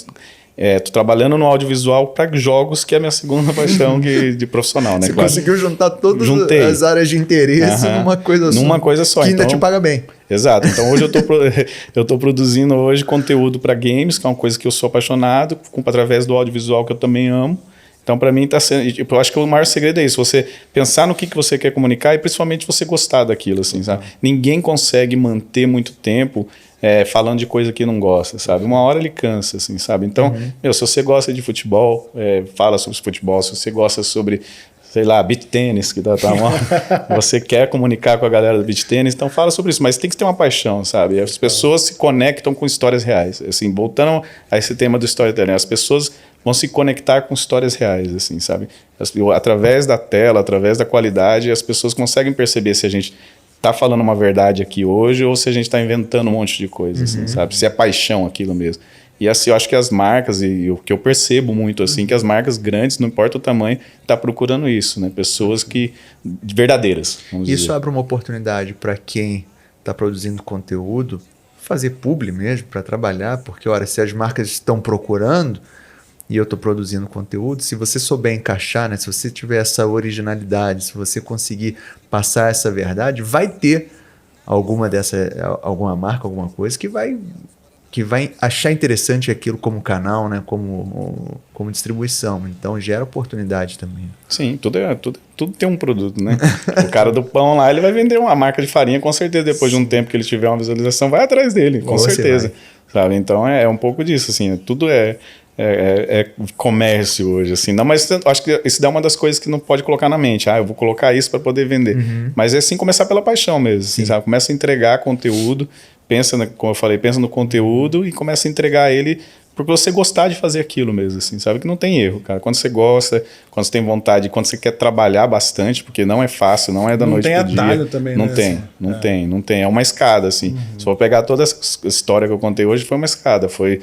Speaker 1: Tô trabalhando no audiovisual para jogos, que é a minha segunda paixão de profissional, né?
Speaker 3: Você conseguiu juntar todas as áreas de interesse numa coisa só. Que ainda te paga bem.
Speaker 1: Exato. Então hoje eu tô produzindo hoje conteúdo para games, que é uma coisa que eu sou apaixonado, através do audiovisual, que eu também amo. Então, para mim, tá sendo. Eu acho que o maior segredo é isso: você pensar no que você quer comunicar e principalmente você gostar daquilo, assim, sabe? Ninguém consegue manter muito tempo falando de coisa que não gosta, sabe? Uma hora ele cansa, assim, sabe? Então, se você gosta de futebol, fala sobre futebol. Se você gosta sobre, sei lá, beach tênis, que você quer comunicar com a galera do beach tênis, então fala sobre isso. Mas tem que ter uma paixão, sabe? As pessoas se conectam com histórias reais. Assim, voltando a esse tema do storytelling, as pessoas vão se conectar com histórias reais, assim, sabe? Através da tela, através da qualidade, as pessoas conseguem perceber se a gente tá falando uma verdade aqui hoje ou se a gente tá inventando um monte de coisa, assim, sabe? Se é paixão aquilo mesmo. E assim, eu acho que as marcas, e o que eu percebo muito, assim, que as marcas grandes, não importa o tamanho, tá procurando isso, né? Pessoas verdadeiras, vamos dizer.
Speaker 3: Isso abre uma oportunidade para quem tá produzindo conteúdo fazer publi mesmo, para trabalhar, porque, olha, se as marcas estão procurando e eu estou produzindo conteúdo, se você souber encaixar, né, se você tiver essa originalidade, se você conseguir passar essa verdade, vai ter alguma marca, alguma coisa que vai achar interessante aquilo como canal, né, como distribuição. Então gera oportunidade também.
Speaker 1: Sim, tudo tem um produto, né? O cara do pão lá, ele vai vender uma marca de farinha, com certeza, depois de um tempo que ele tiver uma visualização, vai atrás dele, com certeza. Sabe? Então é um pouco disso, assim, tudo é comércio hoje, assim. Não, mas acho que isso é uma das coisas que não pode colocar na mente. Eu vou colocar isso para poder vender. Mas é assim, começar pela paixão mesmo, assim, sabe? Começa a entregar conteúdo, como eu falei, pensa no conteúdo e começa a entregar ele por você gostar de fazer aquilo mesmo, assim, sabe? Que não tem erro, cara. Quando você gosta, quando você tem vontade, quando você quer trabalhar bastante, porque não é fácil, não é da noite pro dia.
Speaker 2: Não tem atalho também,
Speaker 1: não
Speaker 2: né?
Speaker 1: Tem, assim, não tem. É uma escada, assim. Se for pegar toda essa história que eu contei hoje, foi uma escada. Foi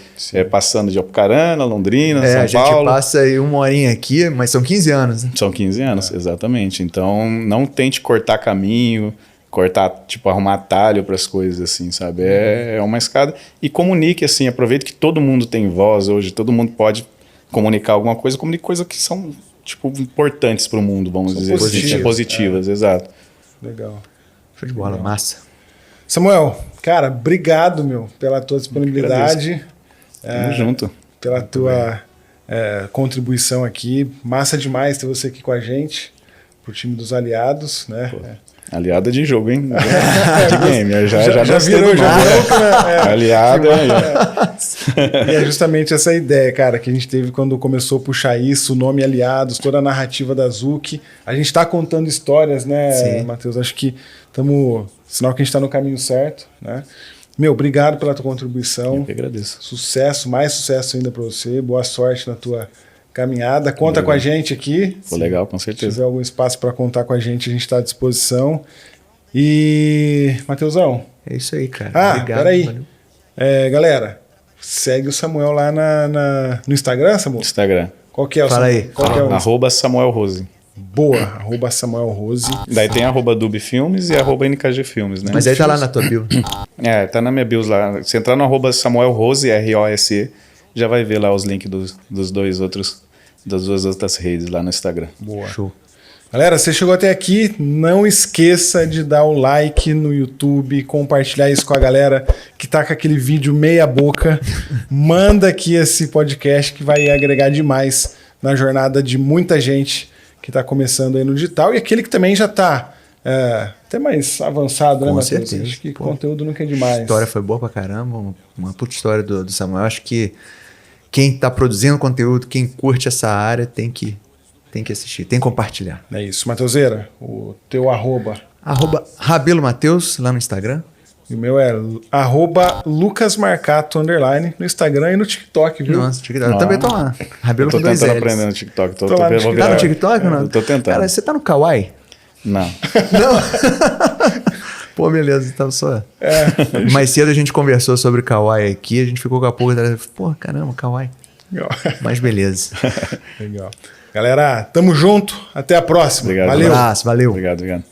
Speaker 1: passando de Apucarana, Londrina, São
Speaker 3: A gente
Speaker 1: Paulo.
Speaker 3: passa aí 1 horinha aqui, mas são 15 anos. Né?
Speaker 1: São 15 anos, exatamente. Então, não tente cortar caminho, arrumar atalho para as coisas, assim, sabe? É uma escada. E comunique, assim, aproveite que todo mundo tem voz hoje, todo mundo pode comunicar alguma coisa, comunique coisas que são, importantes para o mundo, vamos dizer assim. Positivas, exato.
Speaker 2: Legal.
Speaker 3: Show de bola, massa.
Speaker 2: Samuel, cara, obrigado, pela tua disponibilidade.
Speaker 1: Tamo junto.
Speaker 2: Pela tua contribuição aqui. Massa demais ter você aqui com a gente, pro time dos aliados, né?
Speaker 1: Aliada de jogo, hein? De game. Já
Speaker 2: virou,
Speaker 1: aliado.
Speaker 2: E é justamente essa ideia, cara, que a gente teve quando começou a puxar isso, o nome Aliados, toda a narrativa da Zuki. A gente tá contando histórias, né, Matheus? Acho que sinal que a gente tá no caminho certo, né? Obrigado pela tua contribuição.
Speaker 1: Eu que agradeço.
Speaker 2: Sucesso, mais sucesso ainda para você. Boa sorte na tua caminhada. Conta com a gente aqui.
Speaker 1: Foi legal, com certeza.
Speaker 2: Se tiver algum espaço para contar com a gente está à disposição. E, Matheusão.
Speaker 3: É isso aí, cara.
Speaker 2: Obrigado. Peraí. Galera, segue o Samuel lá no Instagram, Samuel?
Speaker 1: Instagram.
Speaker 2: Qual que é o
Speaker 3: Fala aí.
Speaker 1: @SamuelRose.
Speaker 2: Boa, @SamuelRose.
Speaker 1: Daí tem @DubFilmes e @NKG Filmes, né?
Speaker 3: Mas aí tá lá na tua bio.
Speaker 1: Tá na minha bio lá. Se entrar no @SamuelRose, ROSE, já vai ver lá os links das duas outras redes lá no Instagram.
Speaker 2: Boa.
Speaker 3: Show.
Speaker 2: Galera, você chegou até aqui, não esqueça de dar o like no YouTube, compartilhar isso com a galera que tá com aquele vídeo meia boca. Manda aqui esse podcast que vai agregar demais na jornada de muita gente que tá começando aí no digital e aquele que também já tá até mais avançado, né, Matheus?
Speaker 3: Com certeza.
Speaker 2: Acho que conteúdo nunca é demais.
Speaker 3: A história foi boa pra caramba, uma puta história do Samuel. Acho que quem tá produzindo conteúdo, quem curte essa área, tem que assistir, tem que compartilhar.
Speaker 2: É isso. Matheuseira, o teu arroba.
Speaker 3: Rabelo Mateus, lá no Instagram.
Speaker 2: E o meu é @lucasmarcato_ no Instagram e no TikTok, viu?
Speaker 3: Nossa, TikTok. Eu também tô lá. Rabelo
Speaker 1: tô
Speaker 3: com 2
Speaker 1: tentando
Speaker 3: L's.
Speaker 1: aprender no TikTok.
Speaker 2: Tô lá no TikTok.
Speaker 3: Tá no TikTok ou não?
Speaker 1: Eu tô tentando.
Speaker 3: Cara, você tá no Kawaii?
Speaker 1: Não.
Speaker 3: Pô, beleza, então só. Mais cedo a gente conversou sobre Kawaii aqui, a gente ficou com a porra. Pô, caramba, Kawaii.
Speaker 2: Legal.
Speaker 3: Mas beleza.
Speaker 2: Legal. Galera, tamo junto. Até a próxima.
Speaker 1: Obrigado.
Speaker 2: Valeu.
Speaker 3: Um abraço, valeu.
Speaker 1: Obrigado.